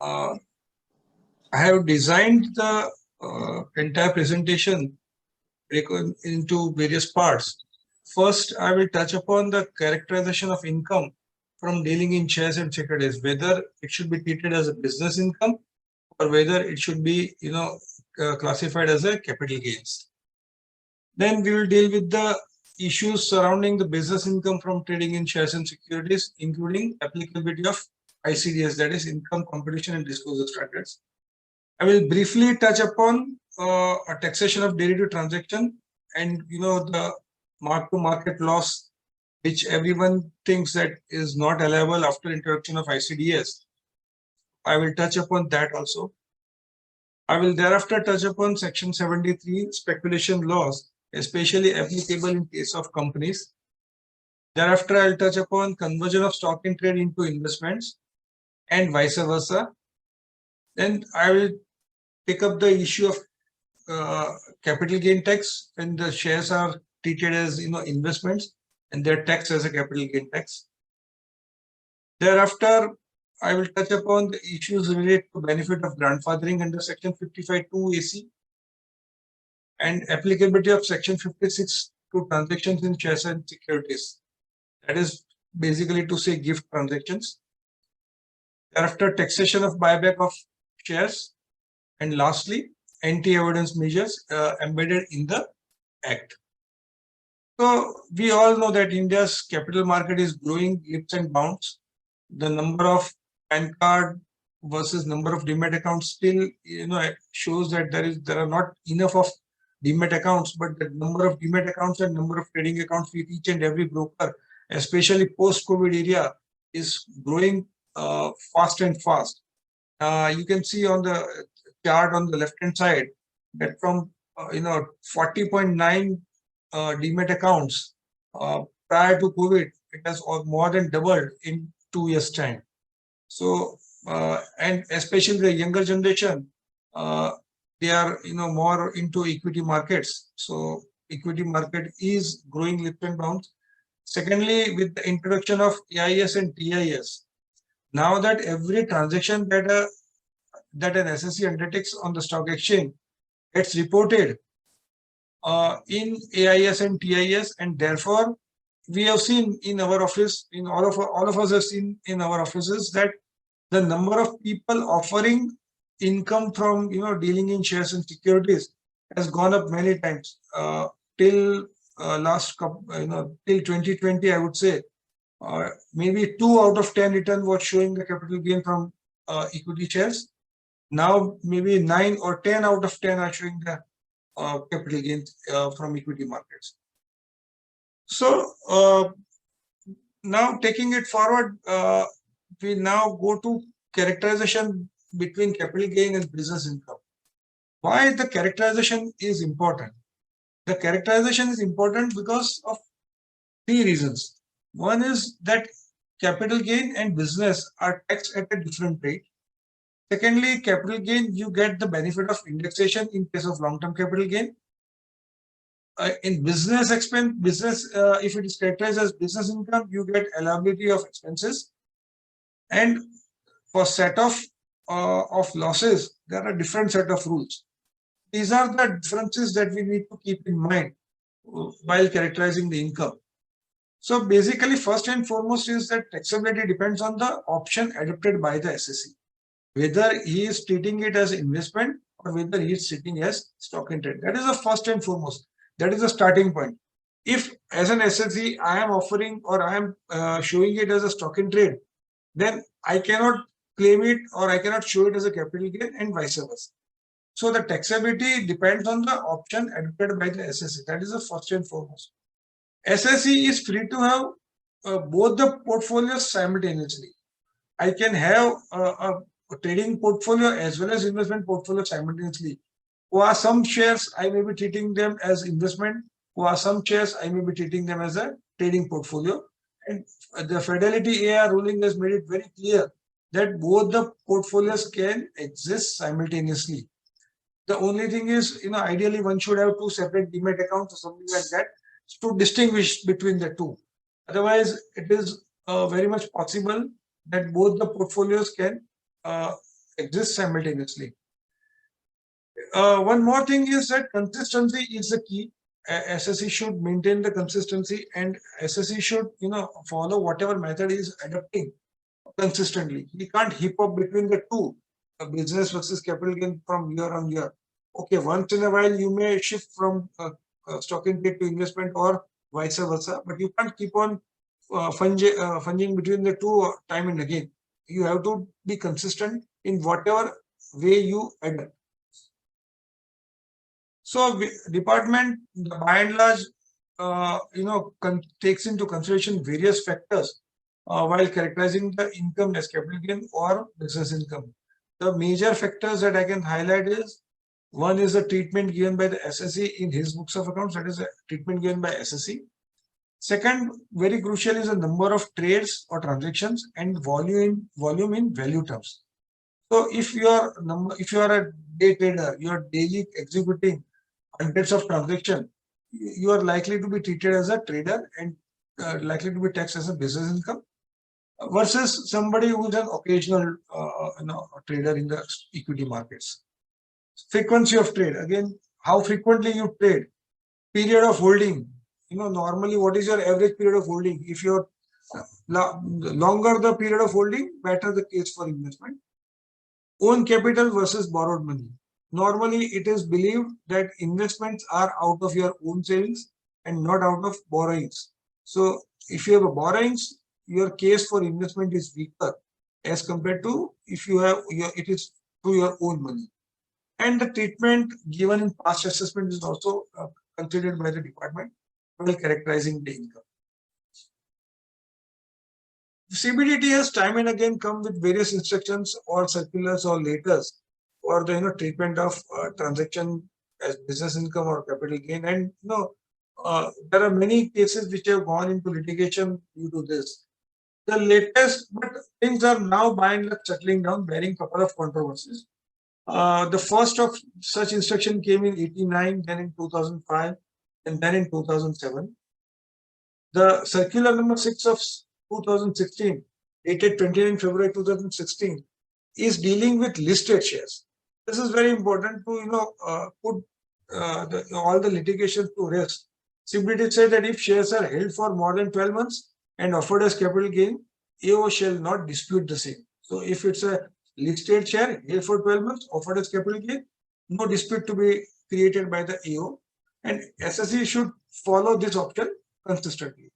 I have designed the entire presentation into various parts. First, I will touch upon the characterization of income from dealing in shares and securities, whether it should be treated as a business income or whether it should be, classified as a capital gains. Then we will deal with the issues surrounding the business income from trading in shares and securities, including applicability of ICDS, that is Income Competition and Disclosure Standards. I will briefly touch upon a taxation of derivative transaction and the mark-to-market loss, which everyone thinks that is not allowable after introduction of ICDS. I will touch upon that also. I will thereafter touch upon Section 73 speculation laws, especially applicable in case of companies. Thereafter, I will touch upon conversion of stock in trade into investments and vice versa. Then I will pick up the issue of capital gain tax when the shares are treated as investments and they're taxed as a capital gain tax. Thereafter, I will touch upon the issues related to benefit of grandfathering under Section 55(2) AC and applicability of Section 56 to transactions in shares and securities. That is basically to say gift transactions. Thereafter, taxation of buyback of shares, and lastly, anti-evidence measures embedded in the Act. So we all know that India's capital market is growing leaps and bounds. The number of PAN card versus number of demat accounts still shows that there are not enough of demat accounts, but the number of demat accounts and number of trading accounts with each and every broker, especially post-COVID era, is growing fast and fast. You can see on the chart on the left hand side that from 40.9 demat accounts prior to COVID, it has more than doubled in 2 years' time. So and especially the younger generation, they are more into equity markets. So equity market is growing leaps and bounds. Secondly, with the introduction of AIS and TIS, now that every transaction that an SSE undertakes on the stock exchange gets reported in AIS and TIS, and therefore we have seen in our office, in all of us have seen in our offices that the number of people offering income from dealing in shares and securities has gone up many times till last couple, till 2020, I would say. Maybe 2 out of 10 return was showing the capital gain from equity shares. Now maybe 9 or 10 out of 10 are showing the capital gains from equity markets. So now taking it forward, we now go to characterization between capital gain and business income. Why the characterization is important? The characterization is important because of 3 reasons. One is that capital gain and business are taxed at a different rate. Secondly, capital gain, you get the benefit of indexation in case of long-term capital gain. In business expense, if it is characterized as business income, you get allowability of expenses. And for set of losses, there are different set of rules. These are the differences that we need to keep in mind while characterizing the income. So basically, first and foremost is that taxability depends on the option adopted by the SSE, whether he is treating it as investment or whether he is treating as stock in trade. That is the first and foremost. That is the starting point. If as an SSE I am offering or I am showing it as a stock in trade, then I cannot claim it or I cannot show it as a capital gain and vice versa. So the taxability depends on the option adopted by the SSE. That is the first and foremost. SSE is free to have both the portfolios simultaneously. I can have a trading portfolio as well as investment portfolio simultaneously. Who are some shares, I may be treating them as investment. Who are some shares, I may be treating them as a trading portfolio. And the Fidelity AR ruling has made it very clear that both the portfolios can exist simultaneously. The only thing is, ideally one should have 2 separate demat accounts or something like that to distinguish between the two. Otherwise, it is very much possible that both the portfolios can exist simultaneously. One more thing is that consistency is the key. SSE should maintain the consistency, and SSE should, follow whatever method is adopting consistently. He can't hip up between the two, business versus capital gain from year on year. Okay, once in a while you may shift from stock in trade to investment or vice versa, but you can't keep on funging between the two time and again. You have to be consistent in whatever way you adapt. So department, by and large, takes into consideration various factors while characterizing the income as capital gain or business income. The major factors that I can highlight is, one is the treatment given by the SSE in his books of accounts, that is a treatment given by SSE. Second, very crucial, is the number of trades or transactions and volume in value terms. So if you are a day trader, you are daily executing hundreds of transactions, you are likely to be treated as a trader and likely to be taxed as a business income, versus somebody who is an occasional trader in the equity markets. Frequency of trade, again, how frequently you trade. Period of holding, normally what is your average period of holding? If you're longer the period of holding, better the case for investment. Own capital versus borrowed money. Normally, it is believed that investments are out of your own savings and not out of borrowings. So, if you have a borrowings, your case for investment is weaker as compared to if you have it is through your own money. And the treatment given in past assessment is also considered by the department while characterizing the income. CBDT has time and again come with various instructions or circulars or letters for the treatment of transaction as business income or capital gain, and there are many cases which have gone into litigation due to this. The latest, but things are now by and large settling down, bearing couple of controversies. The first of such instruction came in 89, then in 2005, and then in 2007. The circular number 6 of 2016, dated 29 February 2016, is dealing with listed shares. This is very important to put all the litigation to rest. CBDT said that if shares are held for more than 12 months and offered as capital gain, AO shall not dispute the same. So if it's a listed share held for 12 months, offered as capital gain, no dispute to be created by the AO, and SSE should follow this option consistently.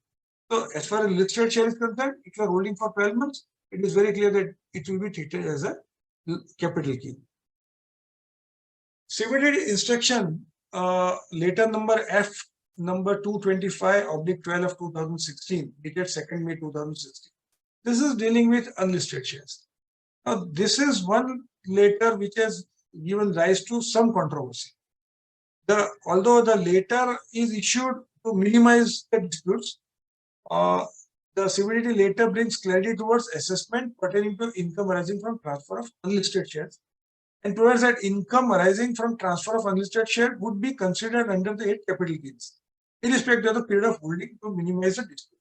So as far as listed share is concerned, if you are holding for 12 months, it is very clear that it will be treated as a capital gain. CBDT instruction letter number F number 225/12 of 2016, dated 2nd May 2016. This is dealing with unlisted shares. Now, this is one letter which has given rise to some controversy. Although the letter is issued to minimize the disputes, the CBDT later brings clarity towards assessment pertaining to income arising from transfer of unlisted shares, and provides that income arising from transfer of unlisted share would be considered under the 8 capital gains, irrespective of the period of holding, to minimize the dispute.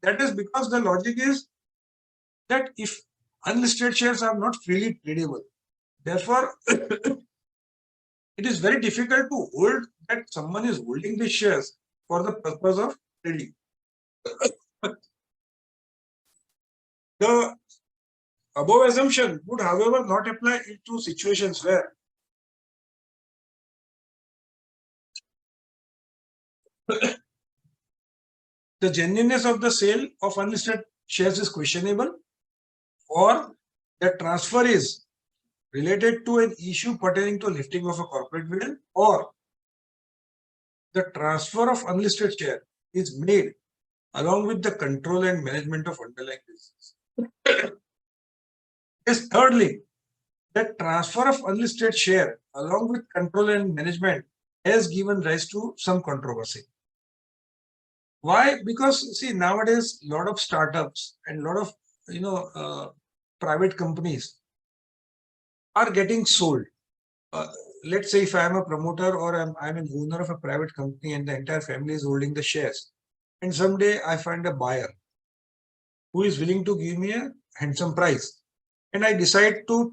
That is because the logic is that if unlisted shares are not freely tradable, therefore it is very difficult to hold that someone is holding the shares for the purpose of trading. The above assumption would, however, not apply to situations where the genuineness of the sale of unlisted shares is questionable, or the transfer is related to an issue pertaining to lifting of a corporate bill, or the transfer of unlisted share is made along with the control and management of underlying business. Yes, thirdly, the transfer of unlisted share along with control and management has given rise to some controversy. Why? Because see, nowadays a lot of startups and a lot of private companies are getting sold. Let's say if I am a promoter or I'm an owner of a private company and the entire family is holding the shares, and someday I find a buyer who is willing to give me a handsome price, and I decide to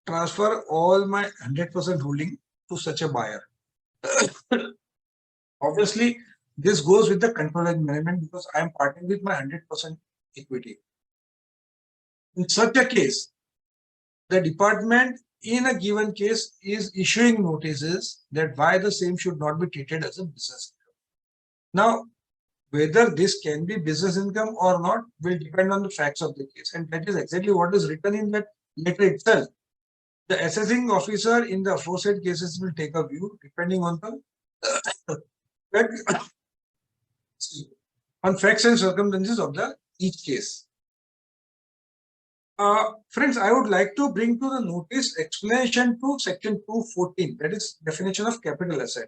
transfer all my 100% holding to such a buyer. Obviously, this goes with the control and management because I am parting with my 100% equity. In such a case, the department in a given case is issuing notices that why the same should not be treated as a business income. Now, whether this can be business income or not will depend on the facts of the case, and that is exactly what is written in that letter itself. The assessing officer in the aforesaid cases will take a view depending on the on facts and circumstances of the each case. Friends, I would like to bring to the notice explanation to section 214, that is definition of capital asset.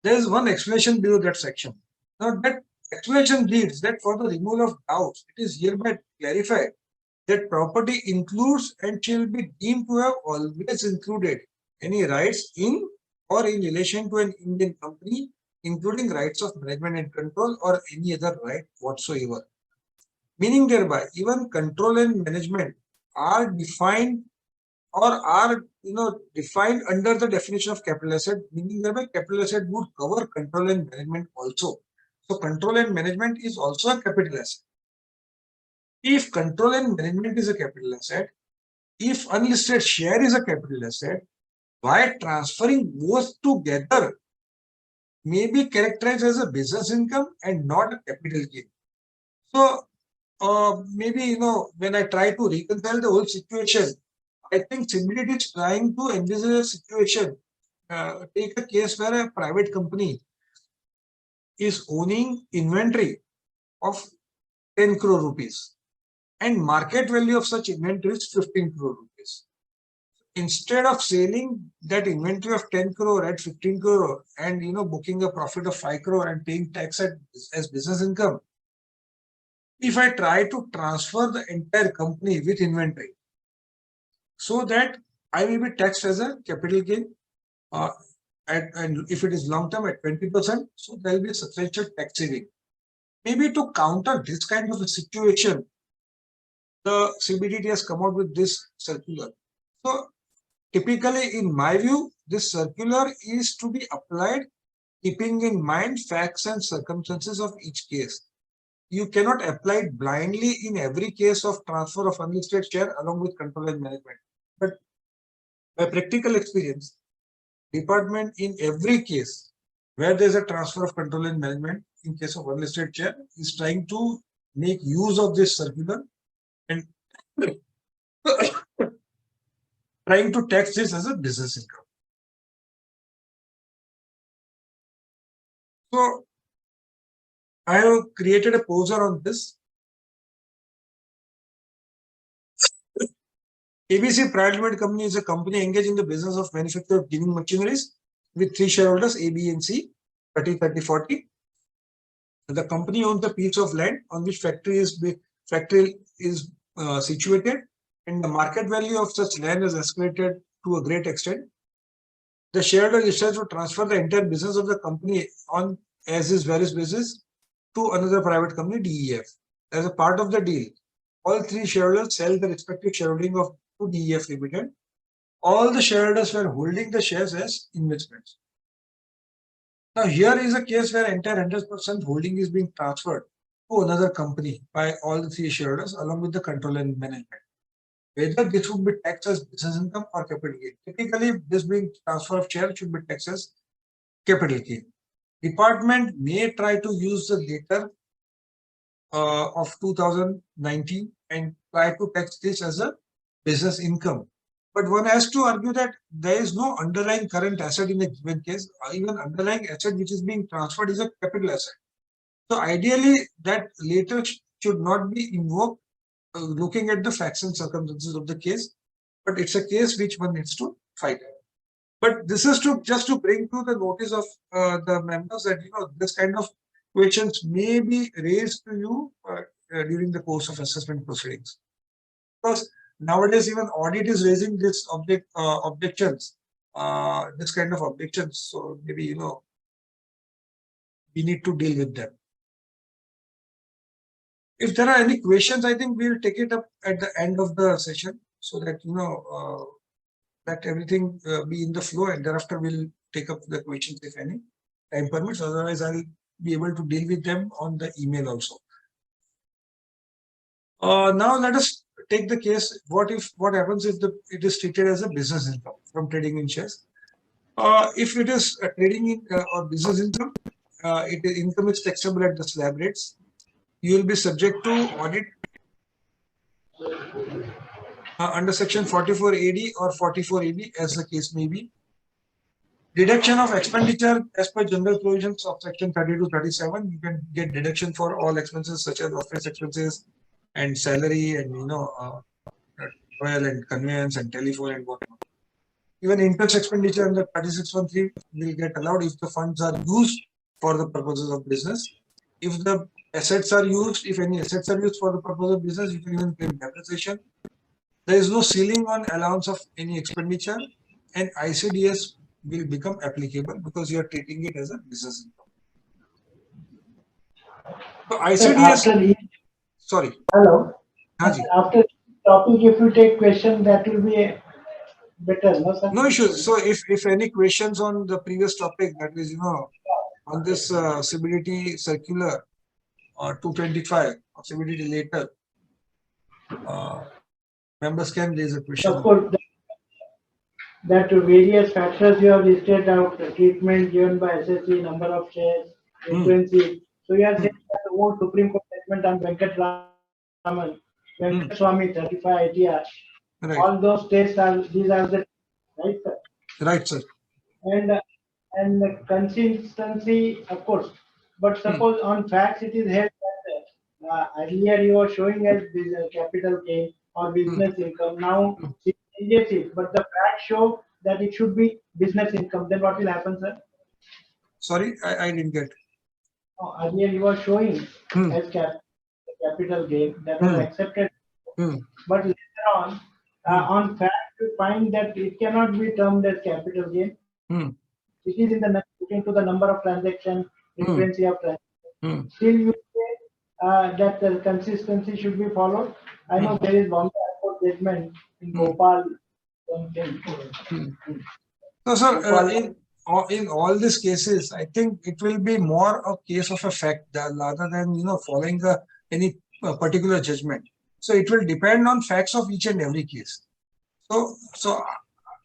There is one explanation below that section. Now that explanation reads that for the removal of doubts, it is hereby clarified that property includes and shall be deemed to have always included any rights in or in relation to an Indian company, including rights of management and control or any other right whatsoever. Meaning thereby, even control and management are defined or are defined under the definition of capital asset, meaning thereby capital asset would cover control and management also. So control and management is also a capital asset. If control and management is a capital asset, if unlisted share is a capital asset, why transferring both together may be characterized as a business income and not a capital gain. So maybe when I try to reconcile the whole situation, I think simply it is trying to envisage a situation. Take a case where a private company is owning inventory of 10 crore rupees and market value of such inventory is 15 crore rupees. Instead of selling that inventory of 10 crore at 15 crore and booking a profit of 5 crore and paying tax as business income, if I try to transfer the entire company with inventory so that I will be taxed as a capital gain, and if it is long term at 20%, so there will be a substantial tax saving. Maybe to counter this kind of a situation, the CBDT has come out with this circular. So typically, in my view, this circular is to be applied keeping in mind facts and circumstances of each case. You cannot apply it blindly in every case of transfer of unlisted share along with control and management. But by practical experience, department in every case where there is a transfer of control and management in case of unlisted share is trying to make use of this circular and trying to tax this as a business income. So I have created a poster on this. ABC Private Limited Company is a company engaged in the business of manufacture of cleaning machineries with 3 shareholders, A, B, and C, 30, 30, 40. The company owns a piece of land on which factory is situated, and the market value of such land has escalated to a great extent. The shareholder decides to transfer the entire business of the company on as is various basis to another private company, DEF. As a part of the deal, all 3 shareholders sell the respective shareholding of to DEF Limited. All the shareholders were holding the shares as investments. Now here is a case where entire 100% holding is being transferred to another company by all the 3 shareholders along with the control and management. Whether this would be taxed as business income or capital gain. Typically, this being transfer of share should be taxed as capital gain. Department may try to use the data of 2019 and try to tax this as a business income. But one has to argue that there is no underlying current asset in a given case. Even underlying asset which is being transferred is a capital asset. So ideally, that later should not be invoked looking at the facts and circumstances of the case. But it's a case which one needs to fight. But this is just to bring to the notice of the members that this kind of questions may be raised to you during the course of assessment proceedings. Because nowadays even audit is raising this objections, this kind of objections. So maybe we need to deal with them. If there are any questions, I think we'll take it up at the end of the session so that let everything be in the flow, and thereafter we'll take up the questions if any time permits. Otherwise, I'll be able to deal with them on the email also. Now let us take the case. What happens if it is treated as a business income from trading in shares? If it is a trading or business income, income is taxable at the slab rates. You will be subject to audit under section 44 AD or 44 AB, as the case may be. Deduction of expenditure as per general provisions of section 30 to 37. You can get deduction for all expenses such as office expenses and salary and oil and conveyance and telephone and whatnot. Even interest expenditure under 3613 will get allowed if the funds are used for the purposes of business. If the assets are used, if any assets are used for the purpose of business, you can even claim depreciation. There is no ceiling on allowance of any expenditure, and ICDS will become applicable because you are treating it as a business income. So ICDS. Sorry. Hello. Haji. After topic, if you take question, that will be better, no sir? No issues. So if any questions on the previous topic, that is, on this CBDT circular 225 or CBDT later, members can raise a question. Of course, that various factors you have listed out, the treatment given by SSC, number of shares, frequency. So you are saying that the whole Supreme Court judgment on Venkataraman, Venkateswamy 35 ITR, Right. all those states are, these are the, right sir? Right, sir. And the consistency, of course, but suppose on facts it is held that earlier you were showing as capital gain or business income, now it changes it, but the facts show that it should be business income, then what will happen, sir? Sorry, I didn't get. Earlier you were showing as capital gain, that was accepted, but later on fact you find that it cannot be termed as capital gain. It is in the looking to the number of transactions, frequency of transactions. Still, you say that the consistency should be followed. I know there is Bombay Airport judgment in Bhopal. So, sir, in all these cases, I think it will be more a case of a fact rather than following any particular judgment. So it will depend on facts of each and every case. So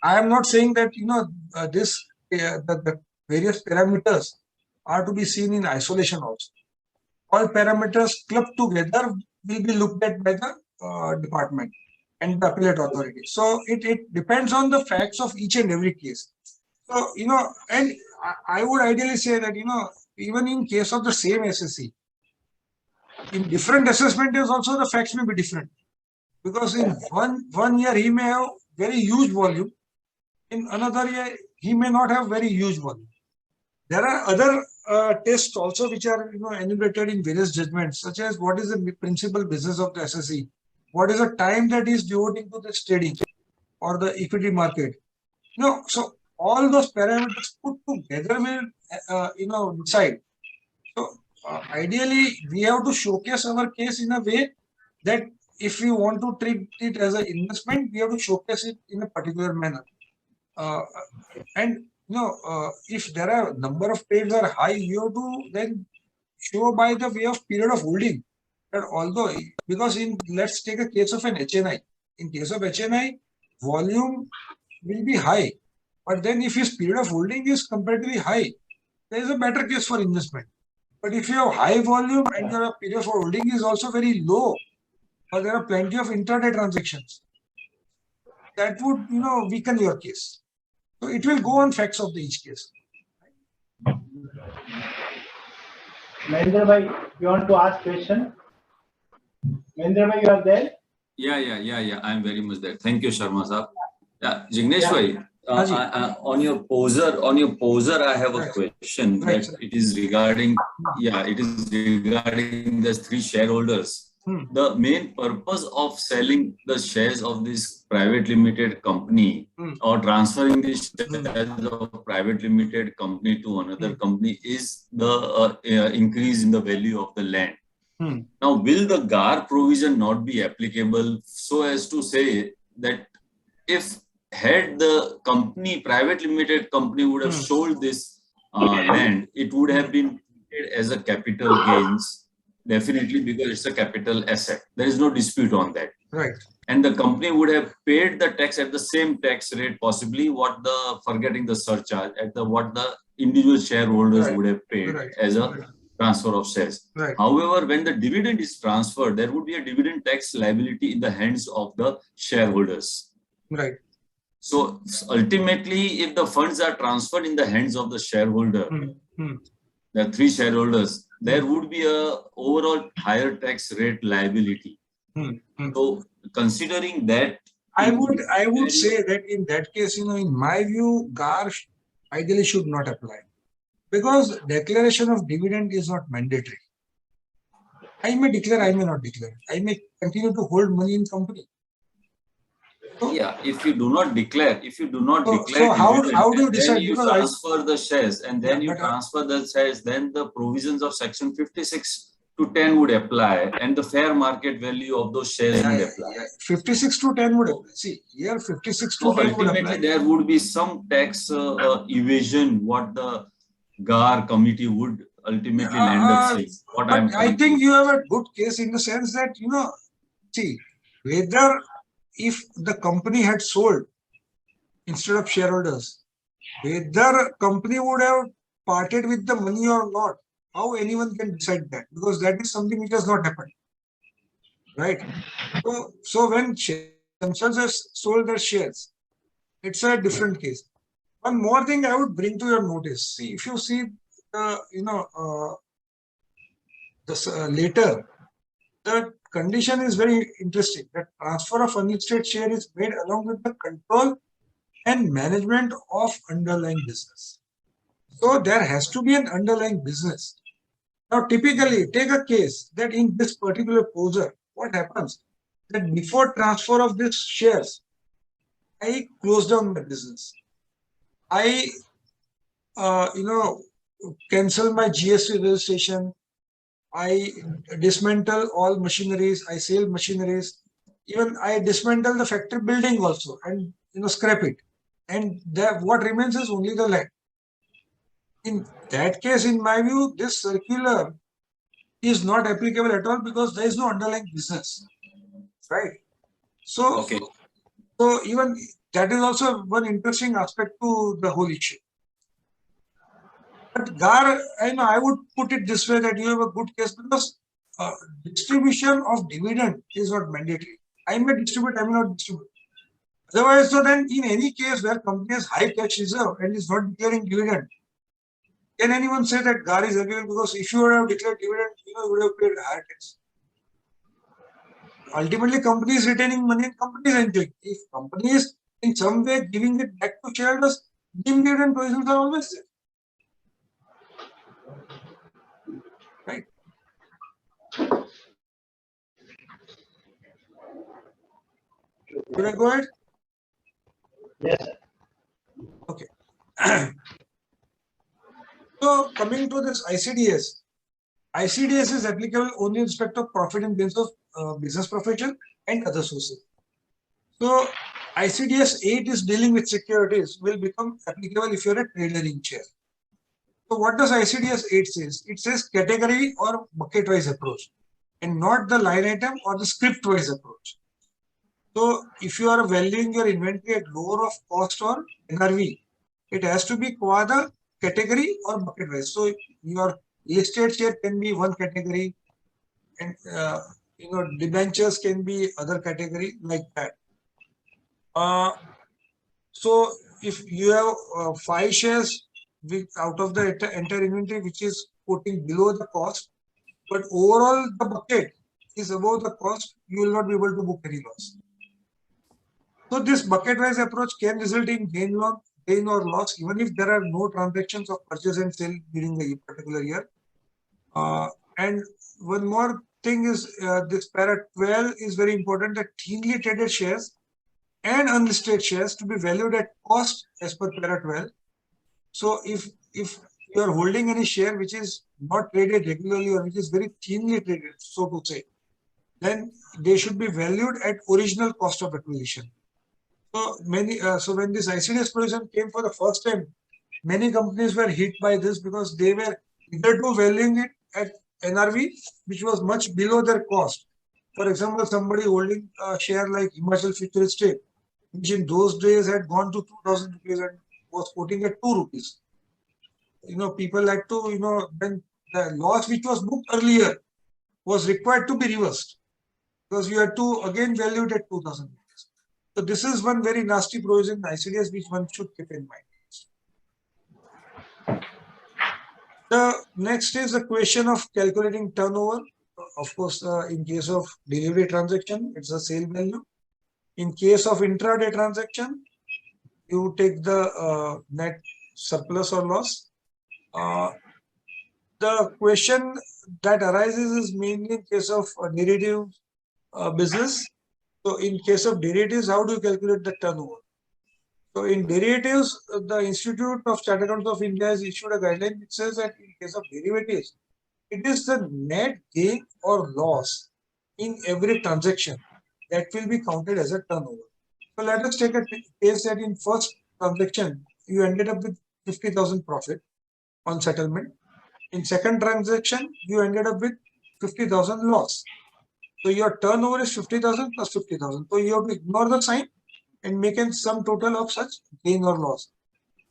I am not saying that the various parameters are to be seen in isolation also. All parameters clubbed together will be looked at by the department and the appellate authority. So it depends on the facts of each and every case. So, and I would ideally say that, even in case of the same SSC, in different assessment years also the facts may be different. Because in one year he may have very huge volume, in another year he may not have very huge volume. There are other tests also which are enumerated in various judgments, such as what is the principal business of the SSE, what is the time that is devoting to the trading or the equity market. So all those parameters put together will decide. So ideally we have to showcase our case in a way that if we want to treat it as an investment, we have to showcase it in a particular manner. And if there are number of trades are high, you have to then show by the way of period of holding that although, because let's take a case of an HNI. In case of HNI, volume will be high, but then if his period of holding is comparatively high, there is a better case for investment. But if you have high volume and your period for holding is also very low, or there are plenty of intraday transactions, that would weaken your case. So it will go on facts of each case. Mahendra bhai, you want to ask question? Mahendra bhai, you are there? Yeah. I am very much there. Thank you, Sharma sir. Yeah, Jignesh bhai, on your poser, I have a question. Right, that it is regarding the three shareholders. The main purpose of selling the shares of this private limited company or transferring the shares of private limited company to another company is the increase in the value of the land. Now, will the GAR provision not be applicable so as to say that if had the company, private limited company would have sold this land, it would have been treated as a capital gains, definitely, because it's a capital asset. There is no dispute on that. Right. And the company would have paid the tax at the same tax rate, possibly what the, forgetting the surcharge, at the what the individual shareholders would have paid as a transfer of shares. Right. However, when the dividend is transferred, there would be a dividend tax liability in the hands of the shareholders. Right. So ultimately, if the funds are transferred in the hands of the shareholder, the three shareholders, there would be a overall higher tax rate liability. So considering that, I would say that in that case, in my view, GAR ideally should not apply, because declaration of dividend is not mandatory. I may declare, I may not declare. I may continue to hold money in company. So, yeah, if you do not declare, so how do you decide? Then you transfer the shares, and then you transfer the shares, then the provisions of section 56 to 10 would apply, and the fair market value of those shares would apply. 56 to 10 would apply. See, here 56 to 10 would apply. There would be some tax evasion, what the GAR committee would ultimately end up saying. I think you have a good case in the sense that, see, whether if the company had sold instead of shareholders, whether company would have parted with the money or not, how anyone can decide that? Because that is something which has not happened, right? So when themselves have sold their shares, it's a different case. One more thing I would bring to your notice. See, if you see, later, the condition is very interesting. That transfer of unlisted share is made along with the control and management of underlying business. So there has to be an underlying business. Now, typically, take a case that in this particular poser, what happens? That before transfer of these shares, I close down my business. I, cancel my GST registration. I dismantle all machineries. I sell machineries. Even I dismantle the factory building also, and scrap it. And what remains is only the land. In that case, in my view, this circular is not applicable at all, because there is no underlying business, right? So, so even that is also one interesting aspect to the whole issue. But GAR, I would put it this way, that you have a good case, because distribution of dividend is not mandatory. I may distribute, I may not distribute. Otherwise, so then in any case where company has high cash reserve and is not declaring dividend, can anyone say that GAR is applicable? Because if you would have declared dividend, you would have paid higher tax. Ultimately, company is retaining money and company is enjoying. If company is in some way giving it back to shareholders, dividend provisions are always there. Right? Should I go ahead? Yes. Okay. So coming to this ICDS, ICDS is applicable only in respect of profit and gains of business profession and other sources. So ICDS 8 is dealing with securities, will become applicable if you are a trader in share. So what does ICDS 8 says? It says category or bucket-wise approach, and not the line item or the script-wise approach. So if you are valuing your inventory at lower of cost or NRV, it has to be qua the category or bucket-wise. So your listed share can be one category, and debentures can be other category, like that. So if you have 5 shares out of the entire inventory which is quoting below the cost, but overall the bucket is above the cost, you will not be able to book any loss. So this bucket-wise approach can result in gain or loss, even if there are no transactions of purchase and sale during a particular year. And one more thing is this para 12 is very important, that thinly traded shares and unlisted shares to be valued at cost as per para 12. So if you are holding any share which is not traded regularly or which is very thinly traded, so to say, then they should be valued at original cost of acquisition. So so when this ICDS provision came for the first time, many companies were hit by this because they were either to valuing it at NRV, which was much below their cost. For example, somebody holding a share like Himachal Futuristic, which in those days had gone to 2,000 rupees and was quoting at 2 rupees. People had to, then the loss which was booked earlier was required to be reversed because you had to again value it at 2,000 rupees. So this is one very nasty provision in ICDS which one should keep in mind. The next is the question of calculating turnover. Of course, in case of delivery transaction, it's a sale value. In case of intraday transaction, you take the net surplus or loss. The question that arises is mainly in case of derivative business. So in case of derivatives, how do you calculate the turnover? So in derivatives, the Institute of Chartered Accountants of India has issued a guideline which says that in case of derivatives, it is the net gain or loss in every transaction that will be counted as a turnover. So let us take a case that in first transaction, you ended up with 50,000 profit on settlement. In second transaction, you ended up with 50,000 loss. So your turnover is 50,000 plus 50,000. So you have to ignore the sign and make a sum total of such gain or loss.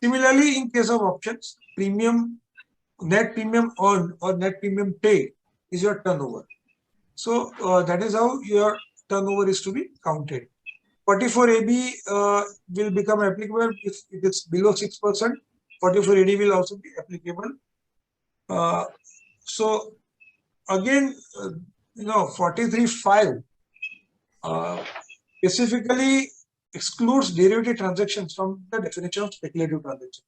Similarly, in case of options, net premium earned or net premium paid is your turnover. So that is how your turnover is to be counted. 44AB will become applicable if it is below 6%. 44AD will also be applicable. So again, 43.5 specifically excludes derivative transactions from the definition of speculative transaction.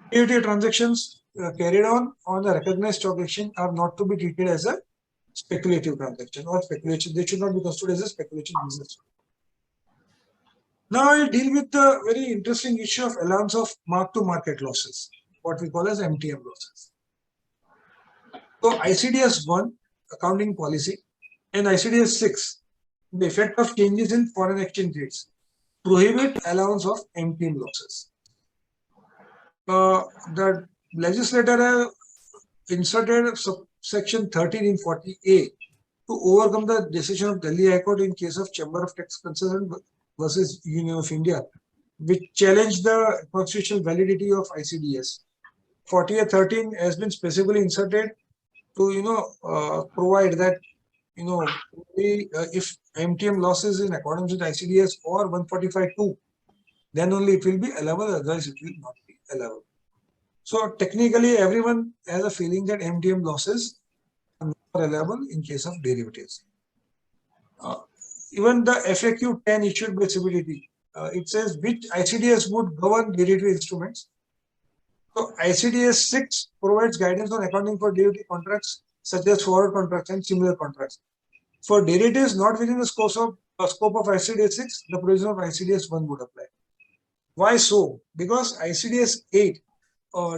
Derivative transactions carried on the recognized stock exchange are not to be treated as a speculative transaction or speculation. They should not be considered as a speculation business. Now I'll deal with the very interesting issue of allowance of mark-to-market losses, what we call as MTM losses. So ICDS 1, accounting policy, and ICDS 6, the effect of changes in foreign exchange rates, prohibit allowance of MTM losses. The legislator have inserted section 13 in 40A to overcome the decision of Delhi High Court in case of Chamber of Tax Consultants versus Union of India, which challenged the constitutional validity of ICDS. 40A13 has been specifically inserted to provide that if MTM losses in accordance with ICDS or 145(2), then only it will be allowable, otherwise it will not be allowable. So technically, everyone has a feeling that MTM losses are not allowable in case of derivatives. Even the FAQ 10 issued by CBDT, it says which ICDS would govern derivative instruments. So ICDS 6 provides guidance on accounting for derivative contracts such as forward contracts and similar contracts. For derivatives not within the scope of ICDS 6, the provision of ICDS 1 would apply. Why so? Because ICDS 8,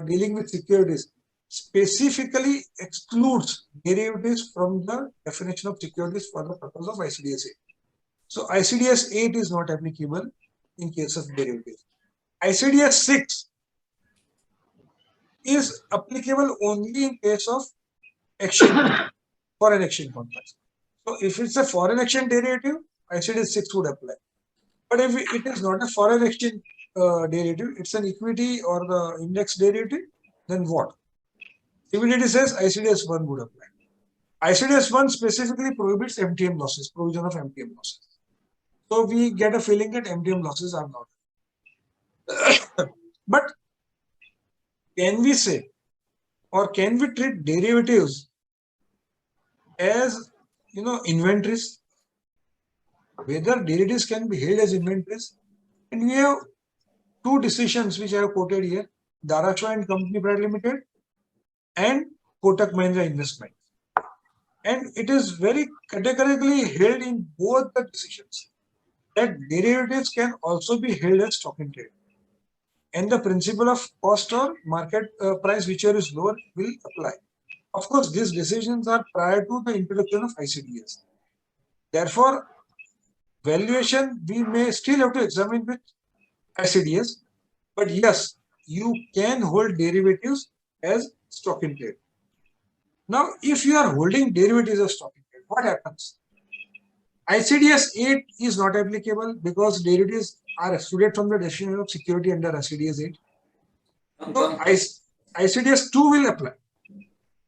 dealing with securities, specifically excludes derivatives from the definition of securities for the purpose of ICDS 8. So ICDS 8 is not applicable in case of derivatives. ICDS 6 is applicable only in case of foreign exchange contracts. So if it's a foreign exchange derivative, ICDS 6 would apply. But if it is not a foreign exchange derivative, it's an equity or the index derivative, then what? CBDT says ICDS 1 would apply. ICDS 1 specifically prohibits MTM losses, provision of MTM losses. So we get a feeling that MTM losses are not. But can we say, or can we treat derivatives as inventories? Whether derivatives can be held as inventories? And we have two decisions which I have quoted here: Darashwa and Company Private Limited and Kotak Mahindra Investment. And it is very categorically held in both the decisions that derivatives can also be held as stock in trade. And the principle of cost or market price, whichever is lower, will apply. Of course, these decisions are prior to the introduction of ICDS. Therefore, valuation we may still have to examine with ICDS, but yes, you can hold derivatives as stock in trade. Now, if you are holding derivatives as stock in trade, what happens? ICDS 8 is not applicable because derivatives are excluded from the definition of security under ICDS 8. So ICDS 2 will apply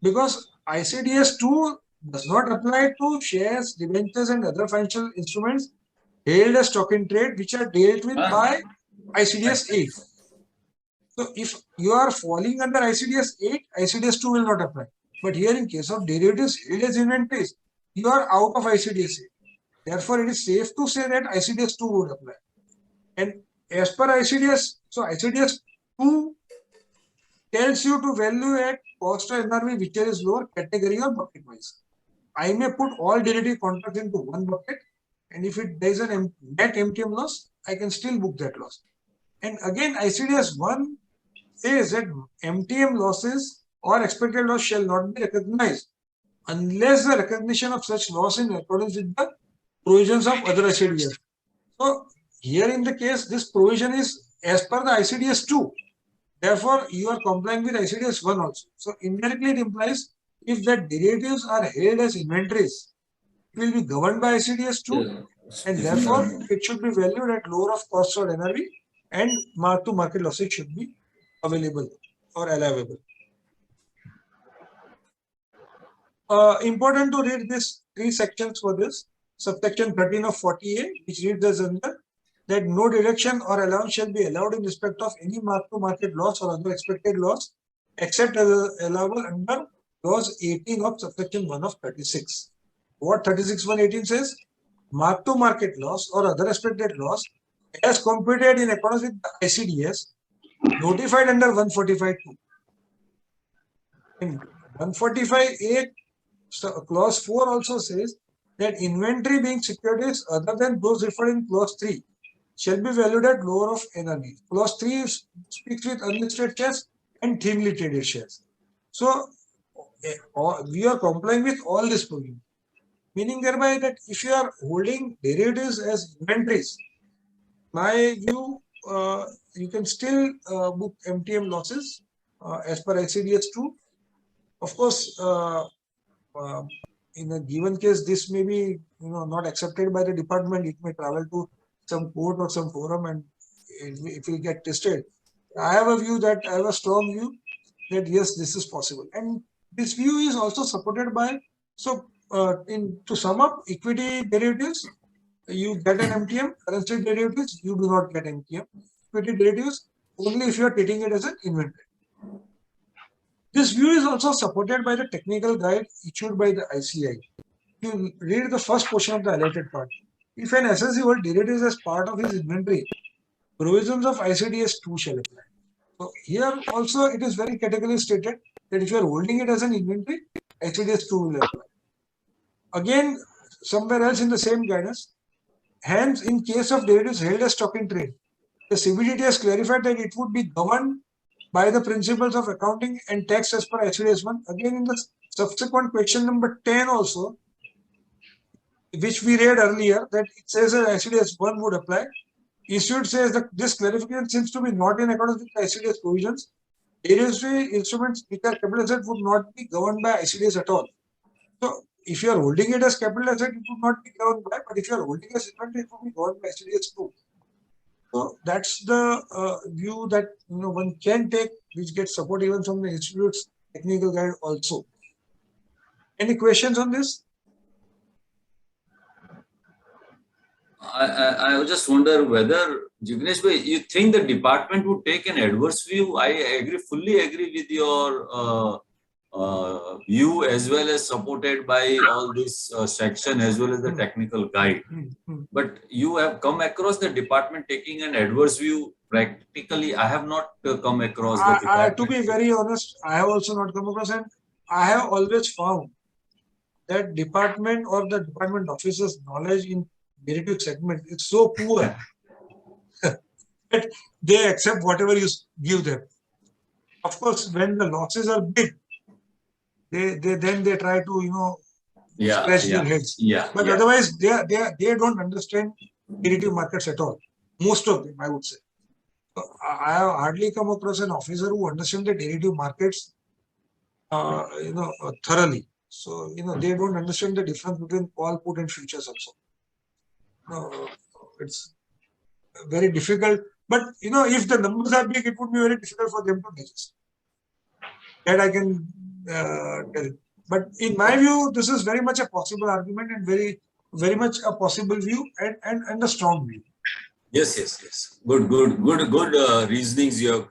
because ICDS 2 does not apply to shares, debentures, and other financial instruments held as stock in trade which are dealt with by ICDS 8. So if you are falling under ICDS 8, ICDS 2 will not apply. But here in case of derivatives held as inventories, you are out of ICDS 8. Therefore, it is safe to say that ICDS 2 would apply. And as per ICDS, so ICDS 2 tells you to value at cost or NRV whichever is lower category or bucket wise. I may put all derivative contracts into one bucket, and if there is a net MTM loss, I can still book that loss. And again, ICDS 1 says that MTM losses or expected loss shall not be recognized unless the recognition of such loss in accordance with the provisions of other ICDS. So here in the case, this provision is as per the ICDS 2. Therefore, you are complying with ICDS 1 also. So indirectly it implies if the derivatives are held as inventories, it will be governed by ICDS 2 and therefore it should be valued at lower of cost or NRV and mark to market losses should be available or allowable. Important to read these three sections for this. Subsection 13 of 40A, which reads as under that no deduction or allowance shall be allowed in respect of any mark-to-market loss or other expected loss, except as allowable under clause 18 of subsection 1 of 36. What 36(1)(18) says? Mark-to-market loss or other expected loss as computed in accordance with the ICDS, notified under 145(2). In 145(8), clause 4 also says that inventory being securities other than those referred in clause 3 shall be valued at lower of NRV. Clause 3 speaks with unlisted shares and thinly traded shares. So we are complying with all this provision, meaning thereby that if you are holding derivatives as inventories, my view, you can still book MTM losses as per ICDS 2. Of course, in a given case, this may be not accepted by the department. It may travel to some court or some forum and it will get tested. I have a strong view that yes, this is possible. And this view is also supported by, to sum up, equity derivatives, you get an MTM, currency derivatives, you do not get MTM. Equity derivatives, only if you are treating it as an inventory. This view is also supported by the technical guide issued by the ICI. You read the first portion of the highlighted part. If an assessee holds derivatives as part of his inventory, provisions of ICDS 2 shall apply. So here also it is very categorically stated that if you are holding it as an inventory, ICDS 2 will apply. Again, somewhere else in the same guidance, hence in case of derivatives held as stock in trade, the CBDT has clarified that it would be governed by the principles of accounting and tax as per ICDS 1. Again, in the subsequent question number 10 also, which we read earlier, that it says that ICDS 1 would apply. Issued says that this clarification seems to be not in accordance with the ICDS provisions. Derivative instruments which are capital asset would not be governed by ICDS at all. So, if you are holding it as capital asset, it would not be governed by, but if you are holding as inventory, it would be governed by ICDS 2. So, that's the view that one can take, which gets support even from the Institute's technical guide also. Any questions on this? I just wonder whether, Jignesh, you think the department would take an adverse view? I fully agree with your view as well as supported by all this section as well as the technical guide. But you have come across the department taking an adverse view. Practically, I have not come across the department. To be very honest, I have also not come across, and I have always found that department or the department officers' knowledge in derivative segment is so poor that they accept whatever you give them. Of course, when the losses are big, they try to scratch their heads. But otherwise, they don't understand derivative markets at all. Most of them, I would say. So I have hardly come across an officer who understands the derivative markets, thoroughly. So they don't understand the difference between call, put, and futures also. It's very difficult. But if the numbers are big, it would be very difficult for them to digest. That I can tell. But in my view, this is very much a possible argument and very, very much a possible view and a strong view. Yes. Good reasonings you have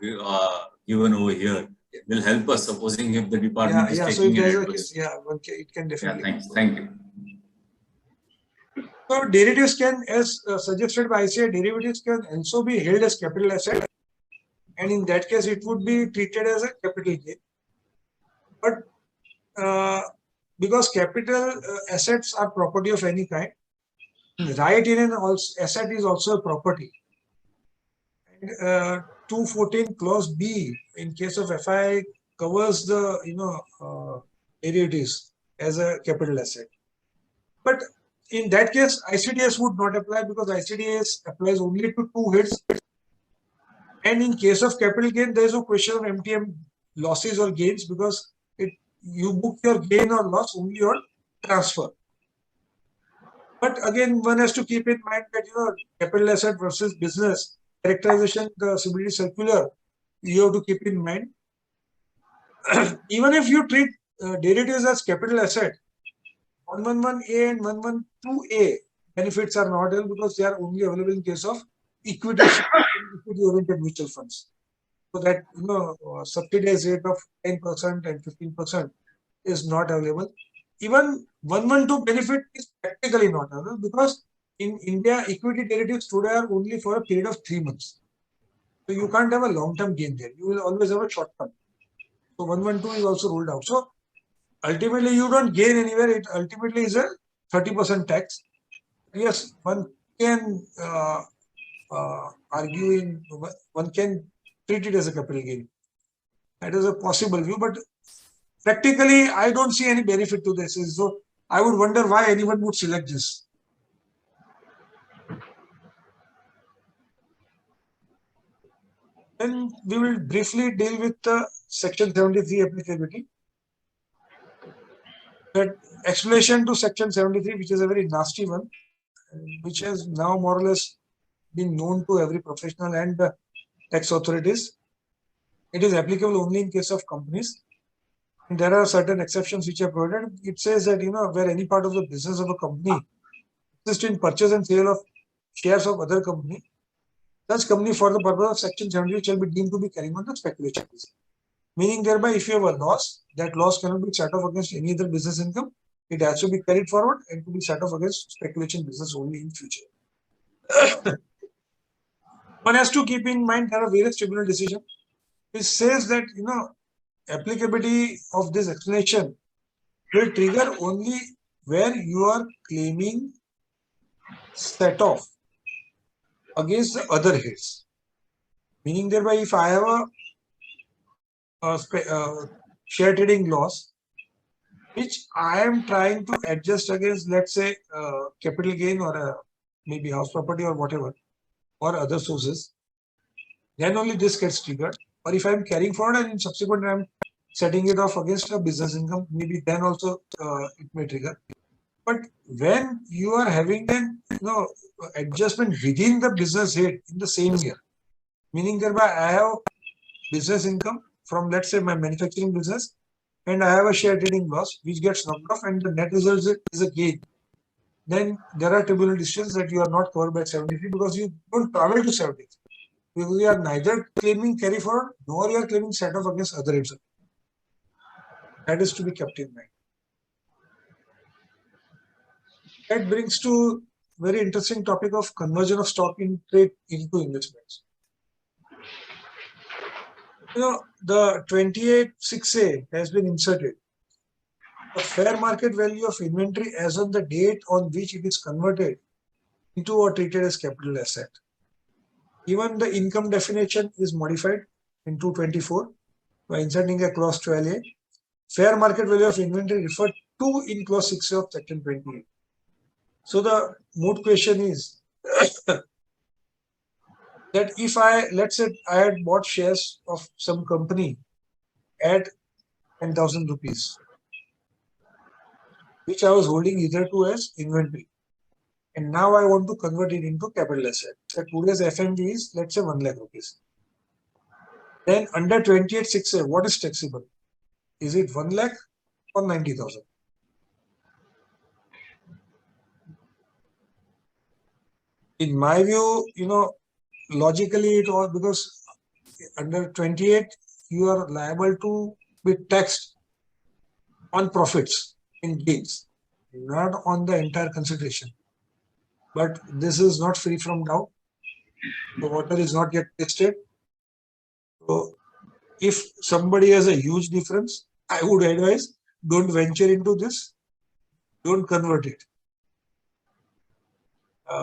given over here will help us. Supposing if the department is taking it can definitely. Thank you. So derivatives can, as suggested by ICA, derivatives can also be held as capital asset, and in that case, it would be treated as a capital gain. But because capital assets are property of any kind, right in an asset is also a property. And 214 clause B in case of FI covers the derivatives as a capital asset. But in that case, ICDS would not apply because ICDS applies only to two hits. And in case of capital gain, there is no question of MTM losses or gains because you book your gain or loss only on transfer. But again, one has to keep in mind that capital asset versus business characterization, the CBD circular, you have to keep in mind. Even if you treat derivatives as capital asset, 111A and 112A benefits are not available because they are only available in case of equity-oriented mutual funds. So that subsidized rate of 10% and 15% is not available. Even 112 benefit is practically not available because in India, equity derivatives today are only for a period of 3 months. So you can't have a long-term gain there. You will always have a short-term. So 112 is also ruled out. So ultimately, you don't gain anywhere. It ultimately is a 30% tax. Yes, one can one can treat it as a capital gain. That is a possible view, but practically, I don't see any benefit to this. So I would wonder why anyone would select this. Then we will briefly deal with the Section 73 applicability. That explanation to Section 73, which is a very nasty one, which has now more or less been known to every professional and tax authorities. It is applicable only in case of companies. And there are certain exceptions which are provided. It says that, where any part of the business of a company exists in purchase and sale of shares of other company, such company for the purpose of Section 73 shall be deemed to be carrying on the speculation business. Meaning thereby, if you have a loss, that loss cannot be set off against any other business income. It has to be carried forward and to be set off against speculation business only in future. One has to keep in mind there are various tribunal decisions. It says that applicability of this explanation will trigger only where you are claiming set off against the other hits. Meaning thereby, if I have a share trading loss, which I am trying to adjust against, let's say, capital gain or maybe house property or whatever, or other sources, then only this gets triggered. Or if I'm carrying forward and in subsequent I'm setting it off against a business income, maybe then also it may trigger. But when you are having an adjustment within the business head in the same year, meaning thereby I have business income from, let's say, my manufacturing business, and I have a share trading loss which gets knocked off and the net result is a gain, then there are tribunal decisions that you are not covered by 73 because you don't travel to 73. You are neither claiming carry forward nor you are claiming set off against other hits. That is to be kept in mind. That brings to very interesting topic of conversion of stock in trade into investments. The 28(6)(a) has been inserted. The fair market value of inventory as on the date on which it is converted into or treated as capital asset. Even the income definition is modified in 224 by inserting a clause 12A. Fair market value of inventory referred 2 in clause 6 of section 28. So the moot question is that if let's say I had bought shares of some company at 10,000 rupees, which I was holding either to as inventory, and now I want to convert it into capital asset. So today's FMV is, let's say, 1 lakh rupees. Then under 28(6)(a), what is taxable? Is it 1 lakh or 90,000? In my view, logically it all, because under 28 you are liable to be taxed on profits and gains, not on the entire consideration. But this is not free from doubt. The water is not yet tested. So if somebody has a huge difference, I would advise, don't venture into this, don't convert it.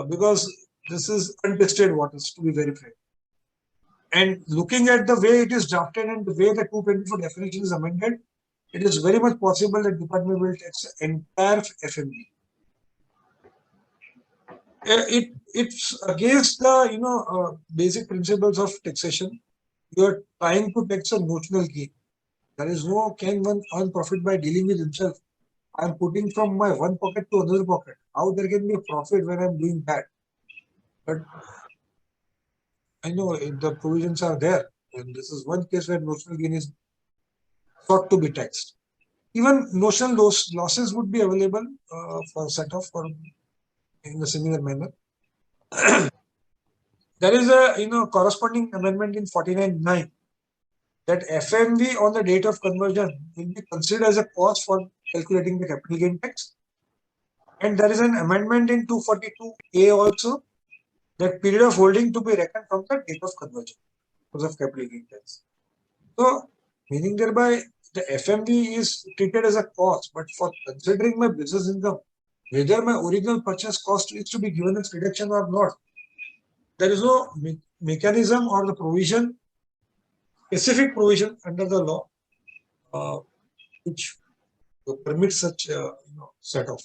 Because this is untested waters, to be very frank. And looking at the way it is drafted and the way the 224 definition is amended, it is very much possible that department will tax entire FMB. It's against the basic principles of taxation. You are trying to tax a notional gain. There is no can one earn profit by dealing with himself. I am putting from my one pocket to another pocket. How there can be a profit when I am doing that? But I know the provisions are there, and this is one case where notional gain is sought to be taxed. Even notional losses would be available for set off or in a similar manner. There is a corresponding amendment in 49(9) that FMV on the date of conversion will be considered as a cost for calculating the capital gain tax. And there is an amendment in 242A also, that period of holding to be reckoned from the date of conversion because of capital gain tax. So, meaning thereby the FMV is treated as a cost, but for considering my business income, whether my original purchase cost is to be given as reduction or not, there is no mechanism or the provision, specific provision under the law, which permits such set off.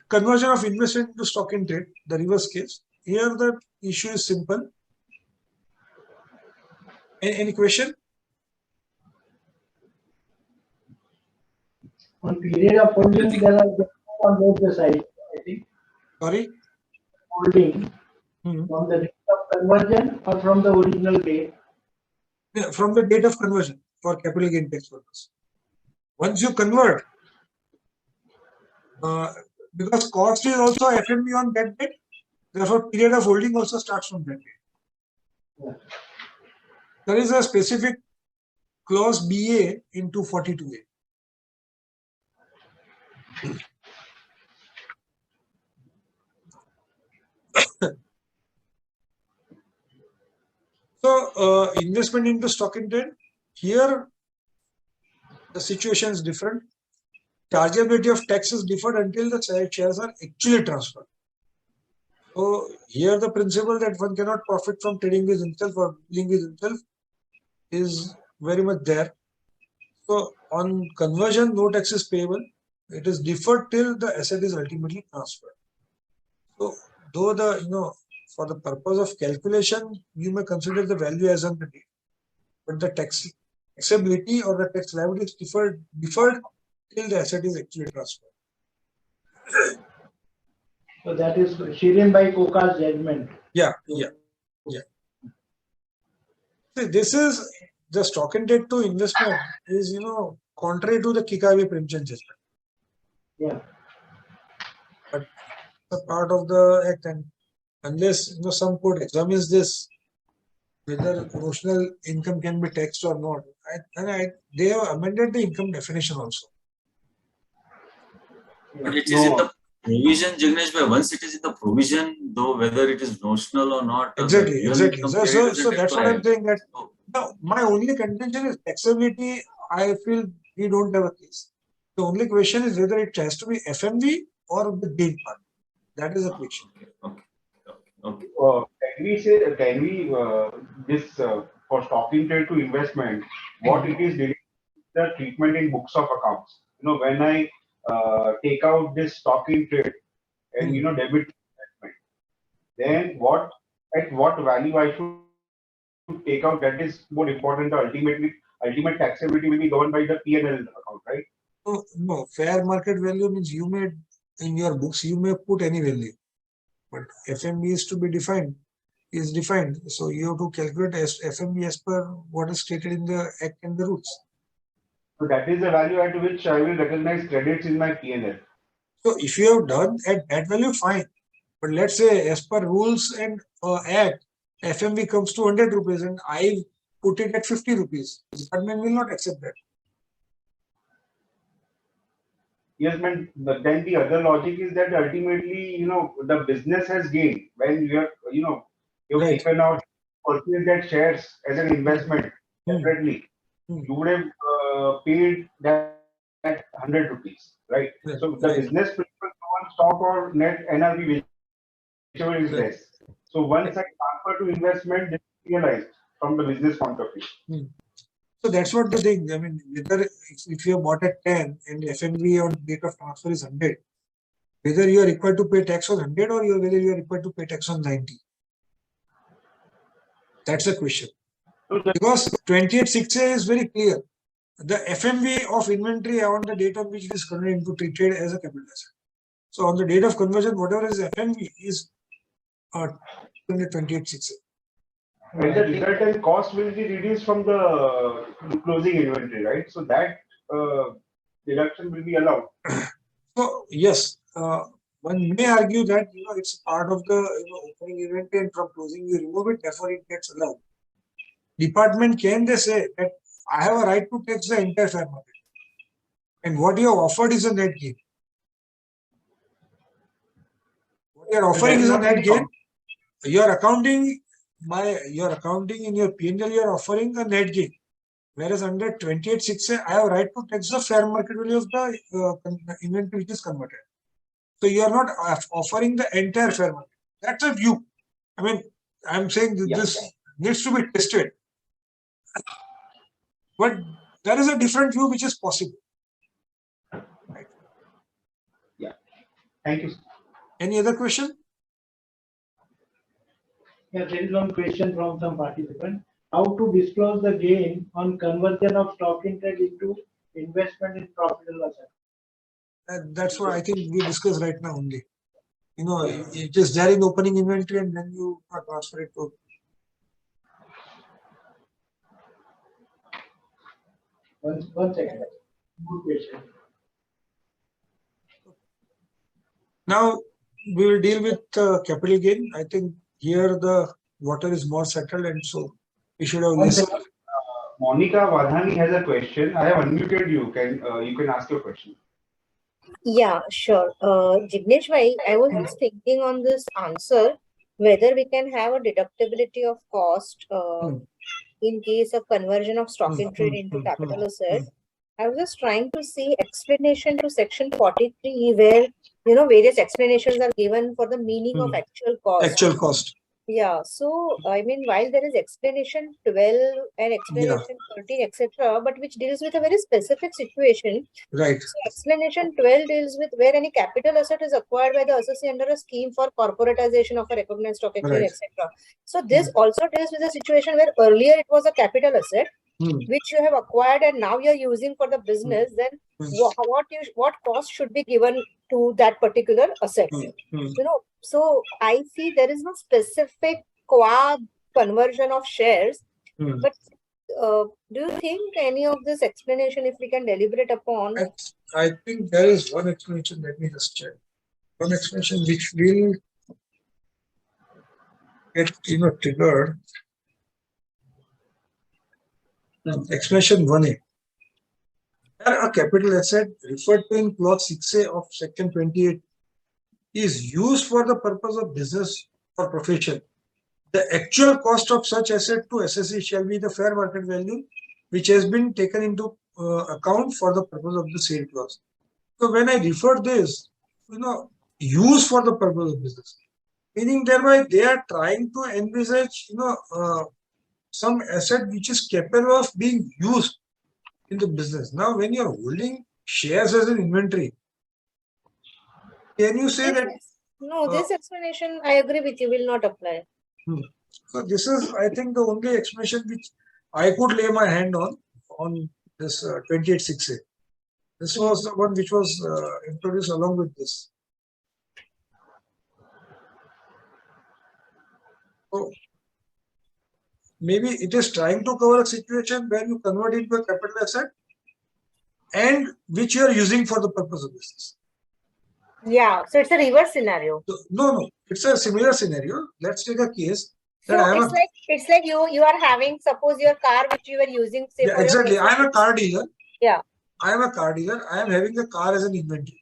Conversion of investment into stock in trade, the reverse case. Here the issue is simple. Any question? On period of holding, there are on both the sides, I think. Sorry? Holding from the date of conversion or from the original date? Yeah, from the date of conversion for capital gain tax purpose. Once you convert, because cost is also FMV on that date, therefore period of holding also starts from that date. Yeah. There is a specific clause BA in 242A. So, investment into stock in trade, here the situation is different. Chargeability of tax is deferred until the shares are actually transferred. So, here the principle that one cannot profit from trading with himself or dealing with himself is very much there. So, on conversion, no tax is payable. It is deferred till the asset is ultimately transferred. So, though for the purpose of calculation, you may consider the value as on the date, but the taxability or the tax liability is deferred till the asset is actually transferred. So that is Shirin by Koka's judgment. Yeah. See, this is the stock in trade to investment is contrary to the Kikabi Premchand judgment. Yeah. But a part of the act, and unless some court examines this, whether notional income can be taxed or not, they have amended the income definition also. But it is in the provision, Jignesh, by once it is in the provision, though whether it is notional or not. Exactly. So that's what I'm saying. That now my only contention is taxability. I feel we don't have a case. The only question is whether it has to be FMV or the gain part. That is the question. Okay. Can we this for stock in trade to investment, what it is dealing the treatment in books of accounts. When I take out this stock in trade and debit investment, then at what value I should take out, that is more important. Ultimate taxability will be governed by the P&L account, right? No, fair market value means you may, in your books, you may put any value, but FMV is to be defined, So you have to calculate FMV as per what is stated in the Act and the rules. So that is the value at which I will recognize credits in my P&L. So if you have done at that value, fine. But let's say as per rules and Act, FMV comes to 100 rupees and I put it at 50 rupees. The department will not accept that. Yes, but then the other logic is that ultimately, the business has gained when you've taken out, purchased that shares as an investment separately. You would have paid that 100 rupees, right? So the business principal on stock or net NRV, whichever is less. So once I transfer to investment, this is realized from the business point of view. So that's what the thing. I mean, whether if you have bought at 10 and FMV on date of transfer is 100, whether you are required to pay tax on 100 or whether you are required to pay tax on 90. That's the question. Because 28(6)(a) is very clear. The FMV of inventory on the date on which it is converted into treated as a capital asset. So on the date of conversion, whatever is FMV is 28(6)(a). And the resultant cost will be reduced from the closing inventory, right? So that deduction will be allowed. So yes, one may argue that it's part of the opening inventory and from closing you remove it, therefore it gets allowed. Department can they say that I have a right to tax the entire fair market, and what you have offered is a net gain. What you are offering is a net gain. Your accounting in your P&L, you are offering a net gain. Whereas under 28(6)(a), I have right to tax the fair market value of the inventory which is converted. So you are not offering the entire fair market. That's a view. I mean, I'm saying that this needs to be tested. But there is a different view which is possible. Right? Yeah. Thank you. Any other question? Yeah, there is one question from some participant. How to disclose the gain on conversion of stock in trade into investment in profitable asset? That's what I think we discussed right now only. It is there in opening inventory and then you transfer it to. One second. Good question. Now we will deal with capital gain. I think here the water is more settled, and so we should have less. Monica Vadhani has a question. I have unmuted you. You can ask your question. Yeah, sure. Jignesh bhai, I was just thinking on this answer whether we can have a deductibility of cost in case of conversion of stock in trade into capital asset. I was just trying to see explanation to section 43 where various explanations are given for the meaning of actual cost. Actual cost. Yeah, so I mean, while there is explanation 12 and explanation 13, etc., but which deals with a very specific situation. Right. So explanation 12 deals with where any capital asset is acquired by the associate under a scheme for corporatization of a recognized stock exchange, etc. So this also deals with a situation where earlier it was a capital asset which you have acquired and now you're using for the business. Then what cost should be given to that particular asset? So I see there is no specific qua conversion of shares, but do you think any of this explanation, if we can deliberate upon? I think there is one explanation. Let me just check. One explanation which will get triggered. Explanation 1A. A capital asset referred to in clause 6A of section 28 is used for the purpose of business or profession. The actual cost of such asset to assessee shall be the fair market value which has been taken into account for the purpose of the sale clause. So when I refer this, use for the purpose of business, meaning thereby they are trying to envisage, some asset which is capable of being used in the business. Now, when you're holding shares as an inventory, can you say that? No, this explanation, I agree with you, will not apply. So this is, I think, the only explanation which I could lay my hand on this 28(6)(a). This was the one which was introduced along with this. So maybe it is trying to cover a situation where you convert it into a capital asset and which you are using for the purpose of business. Yeah, so it's a reverse scenario. So, no, it's a similar scenario. Let's take a case. So it's like you are having, suppose your car which you were using, say, yeah, for exactly. your I am a car dealer. Yeah. I am a car dealer. I am having a car as an inventory.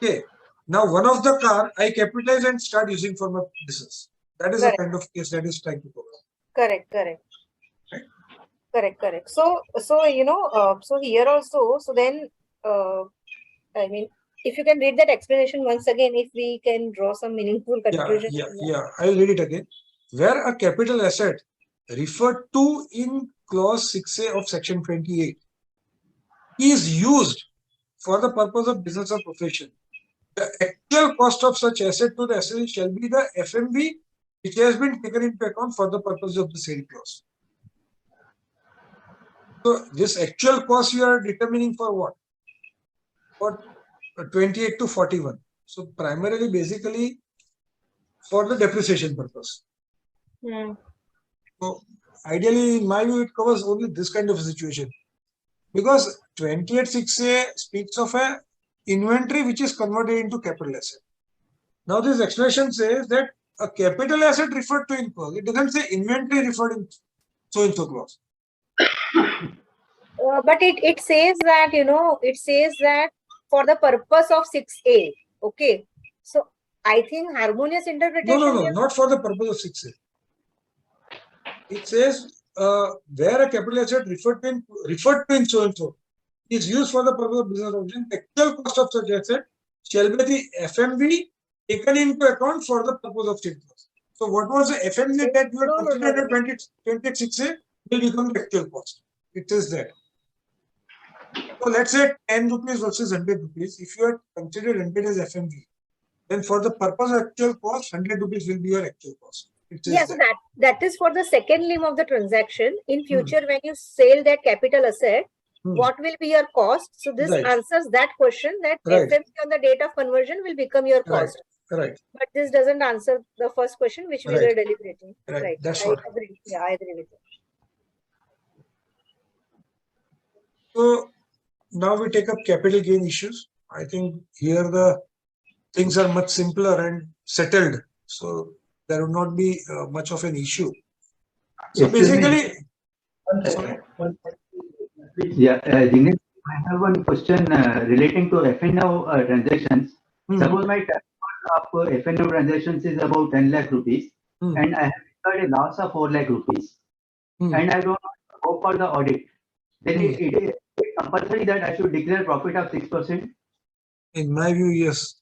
Okay. Now, one of the car I capitalize and start using for my business. That is the kind of case that is trying to cover. Correct. Right? Correct. So so here also, so then, I mean, if you can read that explanation once again, if we can draw some meaningful conclusion. Yeah. I'll read it again. Where a capital asset referred to in clause 6A of section 28 is used for the purpose of business or profession, the actual cost of such asset to the assessee shall be the FMV which has been taken into account for the purpose of the sale clause. So this actual cost you are determining for what? For 28 to 41. So primarily, basically, for the depreciation purpose. So ideally, in my view, it covers only this kind of a situation, because 28(6)(a) speaks of a inventory which is converted into capital asset. Now this explanation says that a capital asset referred to in clause. It doesn't say inventory referred in so and so clause. But it says that, it says that for the purpose of 6A. Okay. So I think harmonious interpretation. No, not for the purpose of 6A. It says where a capital asset referred to in so and so is used for the purpose of business operation, the actual cost of such asset shall be the FMV taken into account for the purpose of sale clause. So what was the FMV that you had considered under 28(6)(a) will become the actual cost. It is that. So let's say 10 rupees versus 100 rupees. If you had considered 100 as FMV, then for the purpose of actual cost, 100 rupees will be your actual cost. Yes, so that is for the second limb of the transaction. In future, when you sell that capital asset, what will be your cost? So this answers that question, that FMV on the date of conversion will become your cost. Right. But this doesn't answer the first question which we were deliberating. Right. That's I agree. Yeah, I agree with you. So now we take up capital gain issues. I think here the things are much simpler and settled. So there would not be much of an issue. So basically, Jignesh, I have one question relating to F&O transactions. Suppose my turnover of F&O transactions is about 10 lakh rupees and I have incurred a loss of 4 lakh rupees and I don't go for the audit. Then it is compulsory that I should declare profit of 6%? In my view, yes.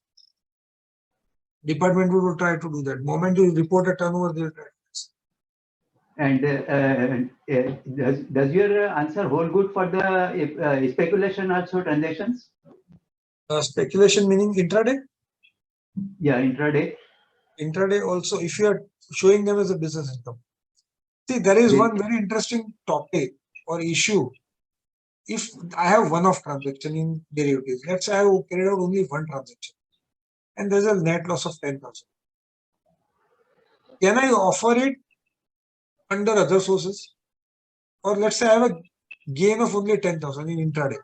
Department will try to do that. Moment you report a turnover, they will try. And does your answer hold good for the speculation also transactions? Speculation meaning intraday? Yeah, intraday. Intraday also, if you are showing them as a business income. See, there is one very interesting topic or issue. If I have one-off transaction in derivatives, let's say I have carried out only one transaction and there's a net loss of 10,000. Can I offer it under other sources? Or let's say I have a gain of only 10,000 in intraday.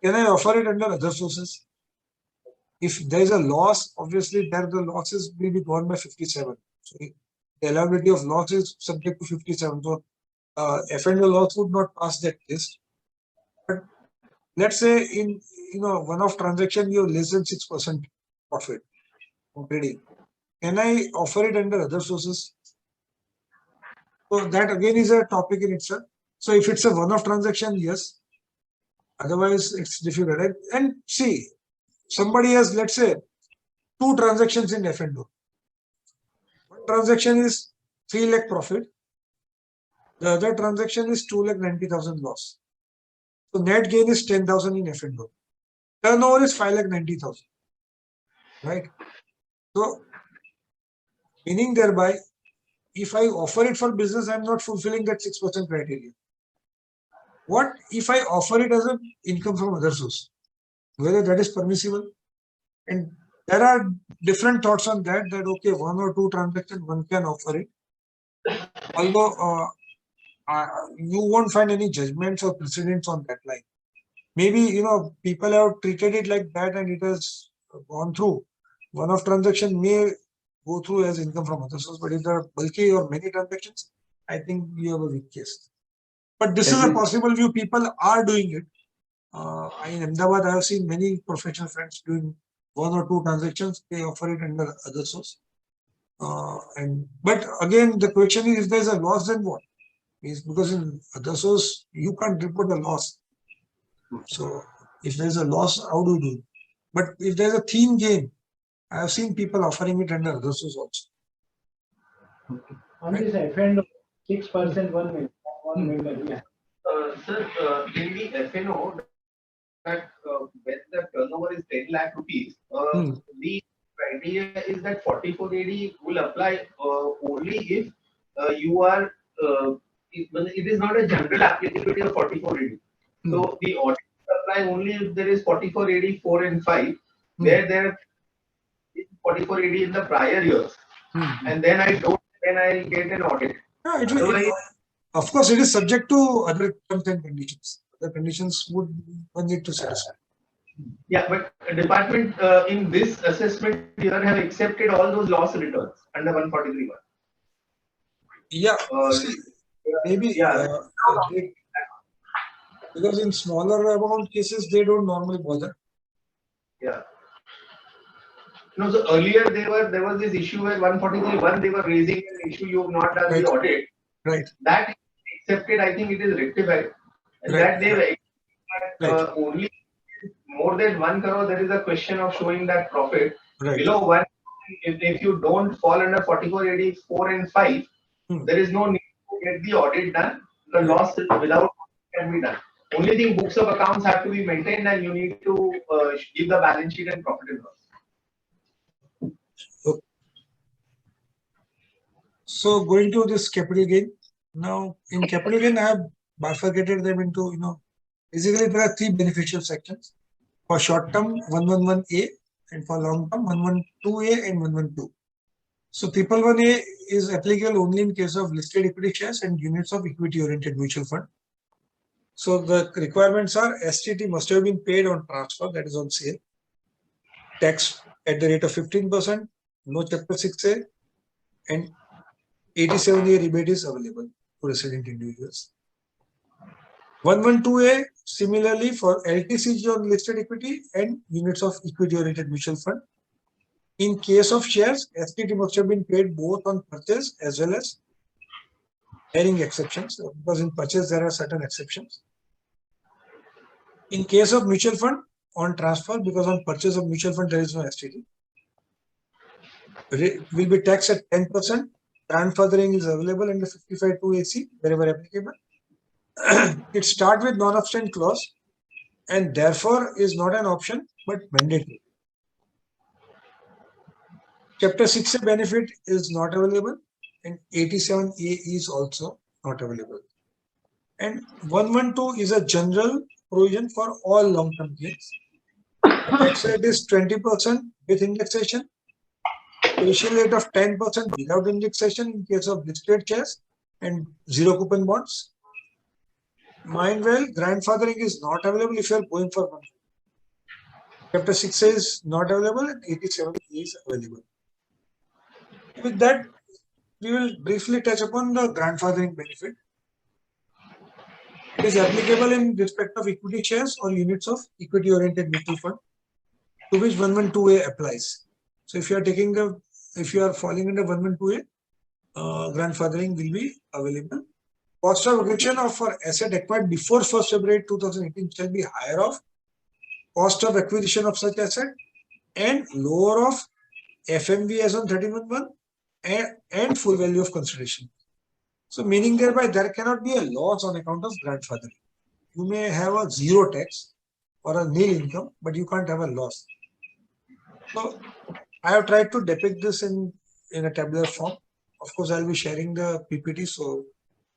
Can I offer it under other sources? If there is a loss, obviously there the losses will be gone by 57. So the allowability of loss is subject to 57. So F&O loss would not pass that test. But let's say in one-off transaction you have less than 6% profit from trading. Can I offer it under other sources? So that again is a topic in itself. So if it's a one-off transaction, yes. Otherwise, it's difficult. And see, somebody has, let's say, 2 transactions in F&O. One transaction is 3 lakh profit. The other transaction is 2,90,000 loss. So net gain is 10,000 in F&O. Turnover is 5,90,000. Right? So meaning thereby, if I offer it for business, I'm not fulfilling that 6% criteria. What if I offer it as an income from other source? Whether that is permissible? And there are different thoughts on that, okay, one or two transactions, one can offer it. Although you won't find any judgments or precedents on that line. Maybe, people have treated it like that and it has gone through. One of transaction may go through as income from other source, but if there are bulky or many transactions, I think you have a weak case. But this is a possible view. People are doing it. In Ahmedabad, I have seen many professional friends doing one or two transactions. They offer it under other source. But again, the question is, if there is a loss, then what? Because in other source, you can't report a loss. So if there is a loss, how do you do it? But if there is a theme gain, I have seen people offering it under other source also. On this F&O, 6% 1 million. 1 million. Yeah. Sir, in the F&O, that when the turnover is 10 lakh rupees, the criteria is that 44AD will apply only if you are, it is not a general applicability of 44AD. So the audit will apply only if there is 44AD 4 and 5, where there is 44AD in the prior years. And then I get an audit. Yeah, of course, it is subject to other terms and conditions. The conditions would one need to satisfy. Yeah, but department in this assessment here have accepted all those loss returns under 143(1). Yeah, maybe because in smaller amount cases they don't normally bother. Yeah. No, so earlier there was this issue where 143(1) they were raising an issue, you have not done the audit. Right. That is accepted. I think it is rectified. And that they were only more than 1 crore, there is a question of showing that profit. Below 1, if you don't fall under 44AD 4 and 5, there is no need to get the audit done. The loss without can be done. Only thing, books of accounts have to be maintained and you need to give the balance sheet and profit and loss. So going to this capital gain. Now in capital gain, I have bifurcated them into, basically there are 3 beneficial sections. For short term, 111A, and for long term, 112A and 112. So Triple 1A is applicable only in case of listed equity shares and units of equity oriented mutual fund. So the requirements are STT must have been paid on transfer, that is on sale. Tax at the rate of 15%, no Chapter 6A, and 87A rebate is available to resident individuals. 112A similarly for LTCG on listed equity and units of equity oriented mutual fund. In case of shares, STT must have been paid both on purchase as well as bearing exceptions, because in purchase there are certain exceptions. In case of mutual fund, on transfer, because on purchase of mutual fund there is no STT. Will be taxed at 10%. Grandfathering is available under 55(2) AC wherever applicable. It starts with non-obstant clause and therefore is not an option but mandatory. Chapter 6A benefit is not available and 87A is also not available. And 112 is a general provision for all long-term gains. The tax rate is 20% with indexation, special rate of 10% without indexation in case of listed shares and zero coupon bonds. Mind well, grandfathering is not available if you are going for one. Chapter 6A is not available and 87 is available. With that, we will briefly touch upon the grandfathering benefit. It is applicable in respect of equity shares or units of equity oriented mutual fund to which 112A applies. So if you are falling under 112A, grandfathering will be available. Cost of acquisition of for asset acquired before 1st February 2018 shall be higher of cost of acquisition of such asset and lower of FMV as on 31/1 and full value of consideration. So meaning thereby there cannot be a loss on account of grandfathering. You may have a zero tax or a nil income, but you can't have a loss. So I have tried to depict this in a tabular form. Of course, I'll be sharing the PPT. So,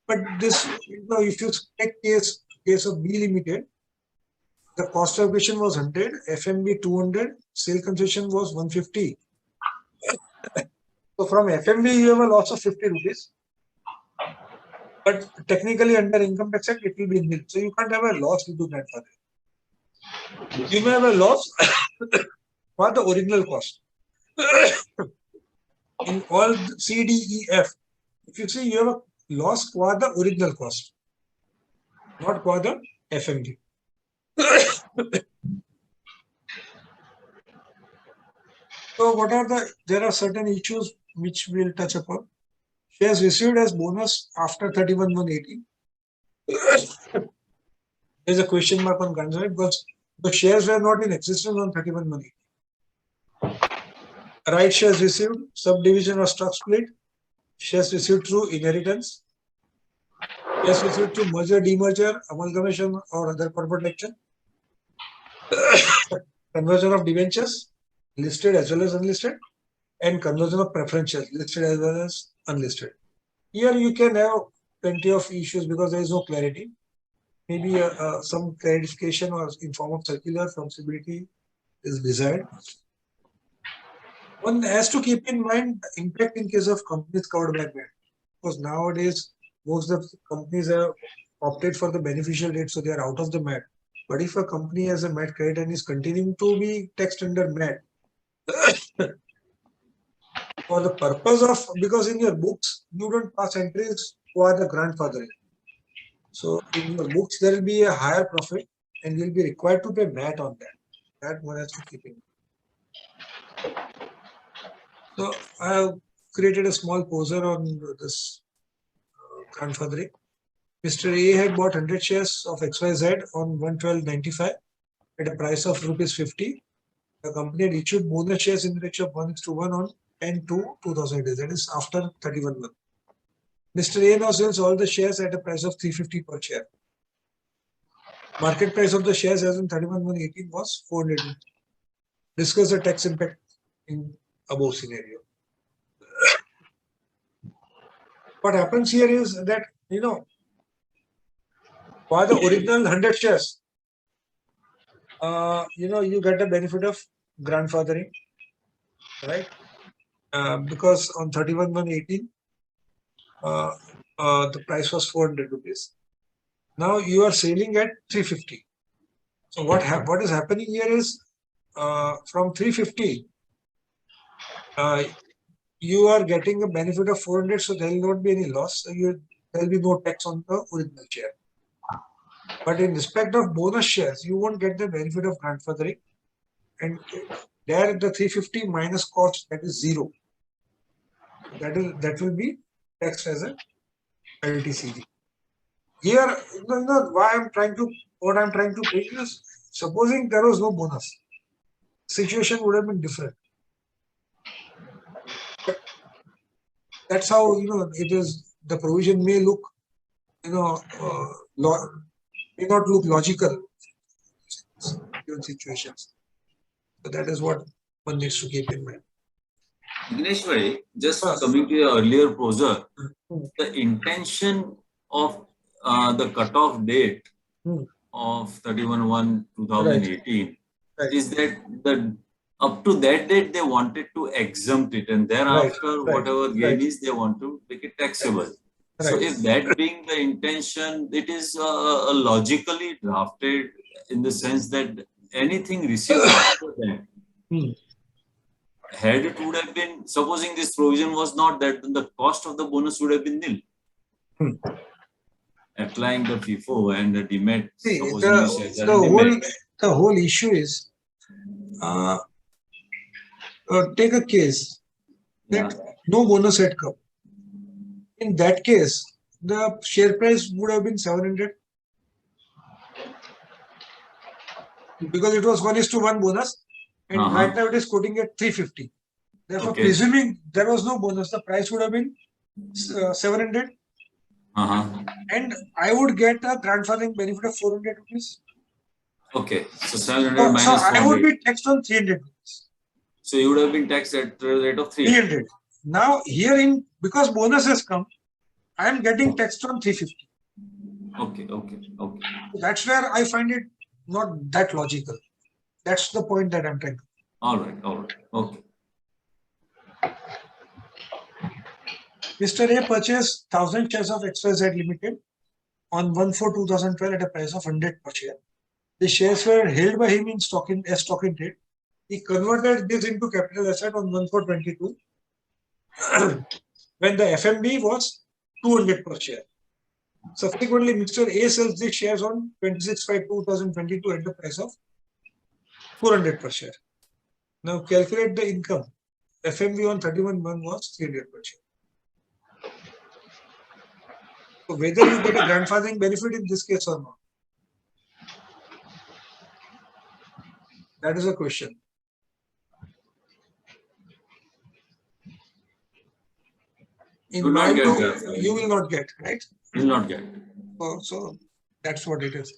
but this, if you take case of B Limited, the cost of acquisition was 100, FMB 200, sale concession was 150. So from FMB you have a loss of 50 rupees. But technically under Income Tax Act it will be nil. So you can't have a loss due to grandfathering. You may have a loss for the original cost. In all C, D, E, F, if you see you have a loss for the original cost, not for the FMD. So what are there are certain issues which we'll touch upon. Shares received as bonus after 31/1/18. There's a question mark on grandfathering because the shares were not in existence on 31/1/18. Right shares received, subdivision or stock split, shares received through inheritance, shares received through merger, demerger, amalgamation or other corporate action, conversion of debentures, listed as well as unlisted, and conversion of preferentials, listed as well as unlisted. Here you can have plenty of issues because there is no clarity. Maybe some clarification or in form of circular from CBDT is desired. One has to keep in mind the impact in case of companies covered by MAT. Because nowadays, most of the companies have opted for the beneficial rate, so they are out of the MAT. But if a company has a MAT credit and is continuing to be taxed under MAT, for the purpose of, because in your books, you don't pass entries for the grandfathering. So in your books, there will be a higher profit and you'll be required to pay MAT on that. That one has to keep in mind. So I have created a small poser on this grandfathering. Mr. A had bought 100 shares of XYZ on 112.95 at a price of ₹50. The company had issued bonus shares in the ratio of 1:1 on 10/2/2008. That is after 31/1. Mr. A now sells all the shares at a price of 350 per share. Market price of the shares as on 31/1/18 was 400. Discuss the tax impact in above scenario. What happens here is that, for the original 100 shares, you get a benefit of grandfathering, right? Because on 31/1/18, the price was 400 rupees. Now you are selling at 350. So what is happening here is from 350, you are getting a benefit of 400, so there will not be any loss. So there will be no tax on the original share. But in respect of bonus shares, you won't get the benefit of grandfathering. And there the 350 minus cost, that is zero. That will be taxed as a LTCG. Here, what I'm trying to bring is, supposing there was no bonus, situation would have been different. But that's how it is. The provision may look, may not look logical in situations. So that is what one needs to keep in mind. Jignesh, just coming to your earlier poser, the intention of the cutoff date of 31/1/2018 is that up to that date they wanted to exempt it, and thereafter whatever gain is they want to make it taxable. So if that being the intention, it is logically drafted in the sense that anything received after that, had it would have been, supposing this provision was not that, then the cost of the bonus would have been nil. Applying the FIFO and the DMAT. See, the whole issue is, take a case that no bonus had come. In that case, the share price would have been 700 because it was 1:1 bonus, and right now it is quoting at 350. Therefore, presuming there was no bonus, the price would have been 700. and I would get a grandfathering benefit of 400 rupees. Okay, so 700 So minus I would 400. be taxed on 300 rupees. So you would have been taxed at the rate of 300. Now here because bonus has come, I am getting taxed on 350. Okay. So that's where I find it not that logical. That's the point that I'm trying to. All right. Okay. Mr. A purchased 1,000 shares of XYZ Limited on 1/4/2012 at a price of 100 per share. The shares were held by him in stock in trade. He converted this into capital asset on 1/4/22 when the FMB was 200 per share. Subsequently, Mr. A sells these shares on 26/5/2022 at the price of 400 per share. Now calculate the income. FMB on 31/1 was 300 per share. So whether you get a grandfathering benefit in this case or not, that is a question. In my view, you will not get, right? You will not get. So that's what it is.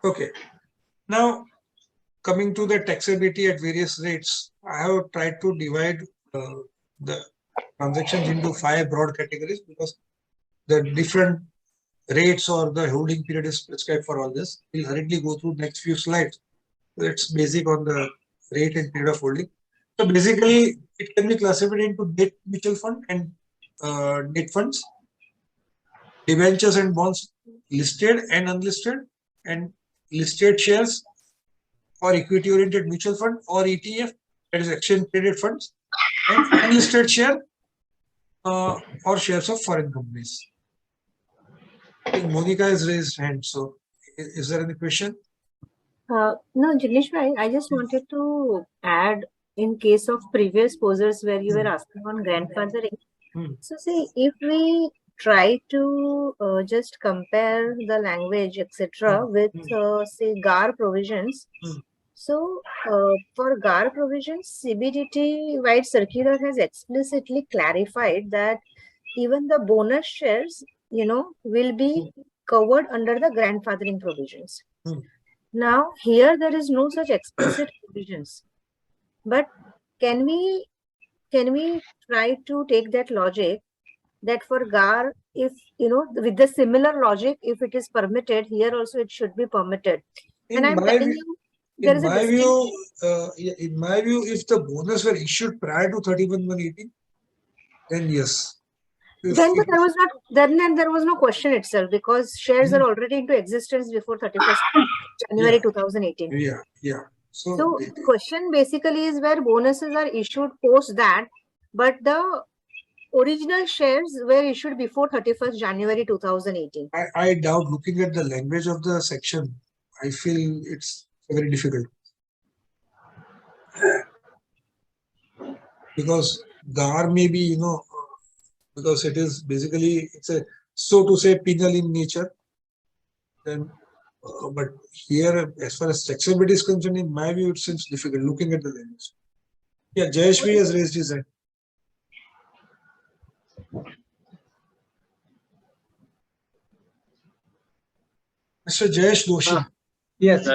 Okay. Now, coming to the taxability at various rates, I have tried to divide the transactions into 5 broad categories because the different rates or the holding period is prescribed for all this. We'll hurriedly go through next few slides. It's basic on the rate and period of holding. So basically, it can be classified into debt mutual fund and debt funds, debentures and bonds, listed and unlisted, and listed shares or equity-oriented mutual fund or ETF, that is exchange-traded funds, and unlisted share or shares of foreign companies. I think Monica has raised hand. So, is there any question? No, Jignesh, I just wanted to add in case of previous posers where you were asking on grandfathering. So, see, if we try to just compare the language, etc., with say GAR provisions. So, for GAR provisions, CBDT wide circular has explicitly clarified that even the bonus shares, will be covered under the grandfathering provisions. Now, here there is no such explicit provisions, but can we try to take that logic that for GAR, if with the similar logic, if it is permitted, here also it should be permitted. And I'm telling you, there is a in my view, if the bonus were issued prior to 31/1/18, then yes. Then there was no question itself because shares are already into existence before 31st January 2018. Yeah. So question basically is where bonuses are issued post that, but the original shares were issued before 31st January 2018. I doubt, looking at the language of the section, I feel it's very difficult. Because GAR may be, because it is basically, it's a, so to say, penal in nature. Then, but here, as far as taxability is concerned, in my view, it seems difficult looking at the language. Yeah, Jayashvi has raised his hand. Mr. Jayesh Doshi. Yes.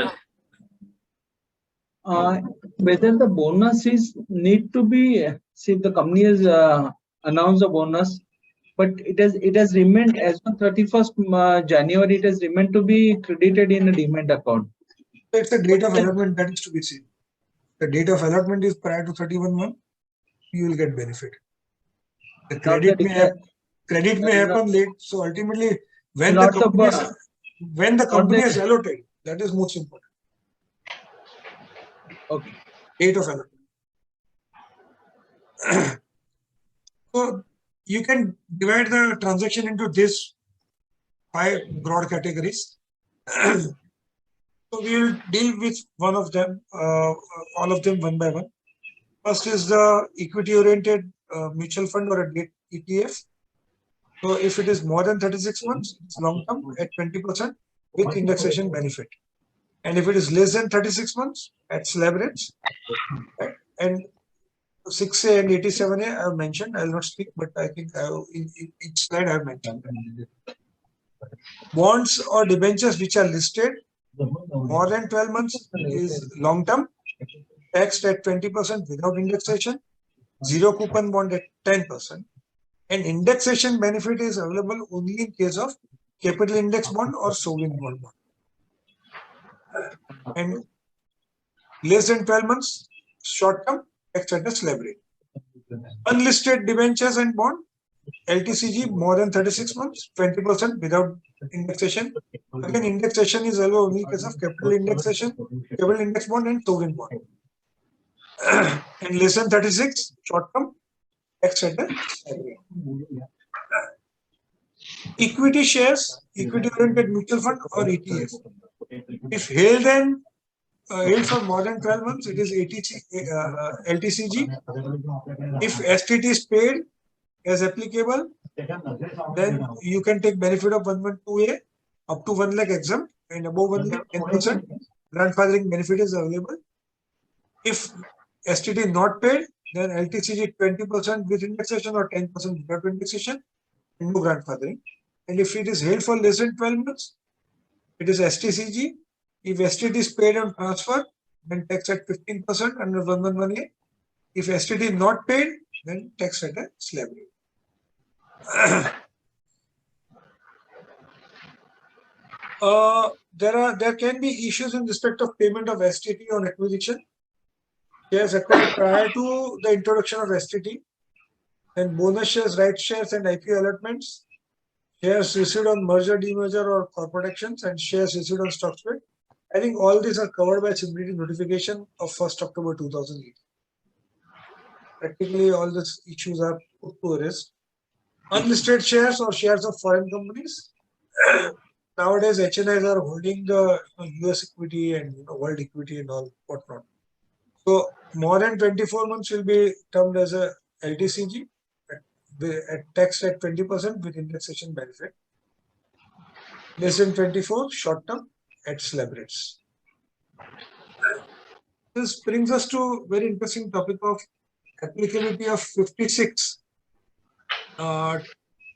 Whether the bonus is need to be, see, the company has announced a bonus, but it has remained as on 31st January. It has remained to be credited in a demat account. It's the date of allotment that is to be seen. The date of allotment is prior to 31/1. You will get benefit. The credit may happen late. So ultimately, when the company is allotted, that is most important. Okay. Date of allotment. So you can divide the transaction into these 5 broad categories. So we will deal with one of them, all of them one by one. First is the equity-oriented mutual fund or a debt ETF. So if it is more than 36 months, it's long-term at 20% with indexation benefit. And if it is less than 36 months, at slab rates, right? And 6A and 87A I have mentioned. I will not speak, but I think in each slide I have mentioned. Bonds or debentures which are listed more than 12 months is long term, taxed at 20% without indexation, zero coupon bond at 10%, and indexation benefit is available only in case of capital index bond or sovereign bond. And less than 12 months, short term, tax at a slab rate. Unlisted debentures and bond, LTCG more than 36 months, 20% without indexation. Again, indexation is available only in case of capital indexation, capital index bond and sovereign bond. And less than 36, short term, tax at a slab rate. Equity shares, equity oriented mutual fund or ETF. If held for more than 12 months, it is LTCG. If STT is paid as applicable, then you can take benefit of 112A up to 1 lakh exempt, and above 1 lakh 10% grandfathering benefit is available. If STT is not paid, then LTCG 20% with indexation or 10% without indexation, and no grandfathering. And if it is held for less than 12 months, it is STCG. If STT is paid on transfer, then tax at 15% under 111A. If STT is not paid, then tax at a slab rate. There can be issues in respect of payment of STT on acquisition. Shares acquired prior to the introduction of STT, and bonus shares, right shares, and IPO allotments. Shares received on merger, demerger, or corporate actions, and shares received on stock split. I think all these are covered by stability notification of 1st October 2008. Practically, all these issues are put to rest. Unlisted shares or shares of foreign companies. Nowadays, HNIs are holding the US equity and world equity and all whatnot. So more than 24 months will be termed as a LTCG at tax at 20% with indexation benefit. Less than 24, short term at slab rates. This brings us to very interesting topic of applicability of 56 to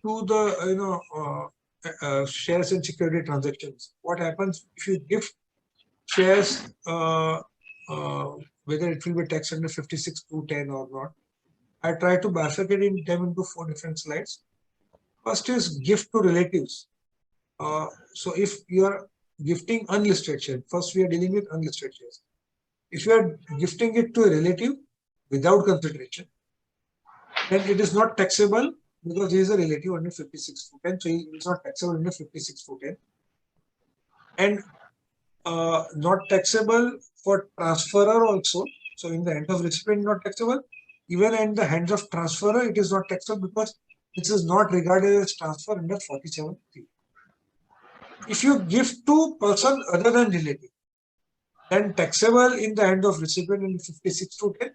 the shares and security transactions. What happens if you give shares, whether it will be taxed under 56(2)(10) or not? I try to bifurcate them into 4 different slides. First is gift to relatives. So if you are gifting unlisted shares, first we are dealing with unlisted shares. If you are gifting it to a relative without consideration, then it is not taxable because he is a relative under 56(2)(10). So he is not taxable under 56(2)(10). And not taxable for transferor also. So in the hand of recipient, not taxable. Even in the hands of transferor, it is not taxable because this is not regarded as transfer under 47(3). If you give to person other than relative, then taxable in the hand of recipient in 56(2)(10).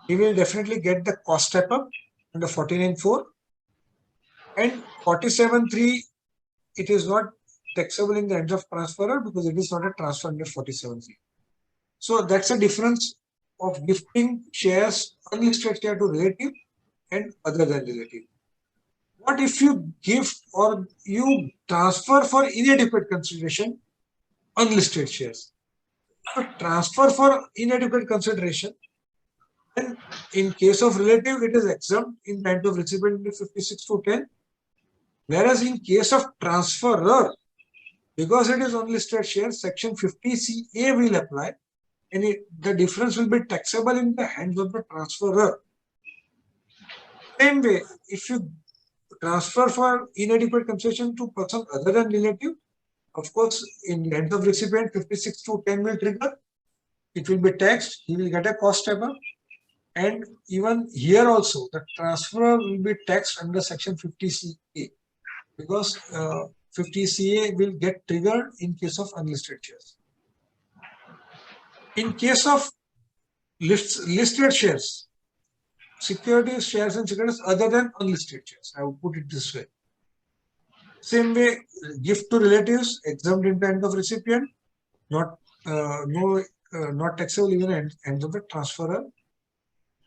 He will definitely get the cost step up under 49(4). And 47(3), it is not taxable in the hands of transferor because it is not a transfer under 47(3). So that's a difference of gifting shares, unlisted share to relative and other than relative. What if you give or you transfer for inadequate consideration unlisted shares? So transfer for inadequate consideration, then in case of relative, it is exempt in the hand of recipient under 56(2)(10). Whereas in case of transferor, because it is unlisted shares, section 50CA will apply, and the difference will be taxable in the hands of the transferor. Same way, if you transfer for inadequate consideration to person other than relative, of course, in the hands of recipient, 56(2)(10) will trigger. It will be taxed. He will get a cost step up. And even here also, the transferor will be taxed under section 50CA because 50CA will get triggered in case of unlisted shares. In case of listed shares, securities, shares and securities other than unlisted shares, I would put it this way. Same way, gift to relatives, exempt in the hand of recipient, not taxable even in hands of the transferor.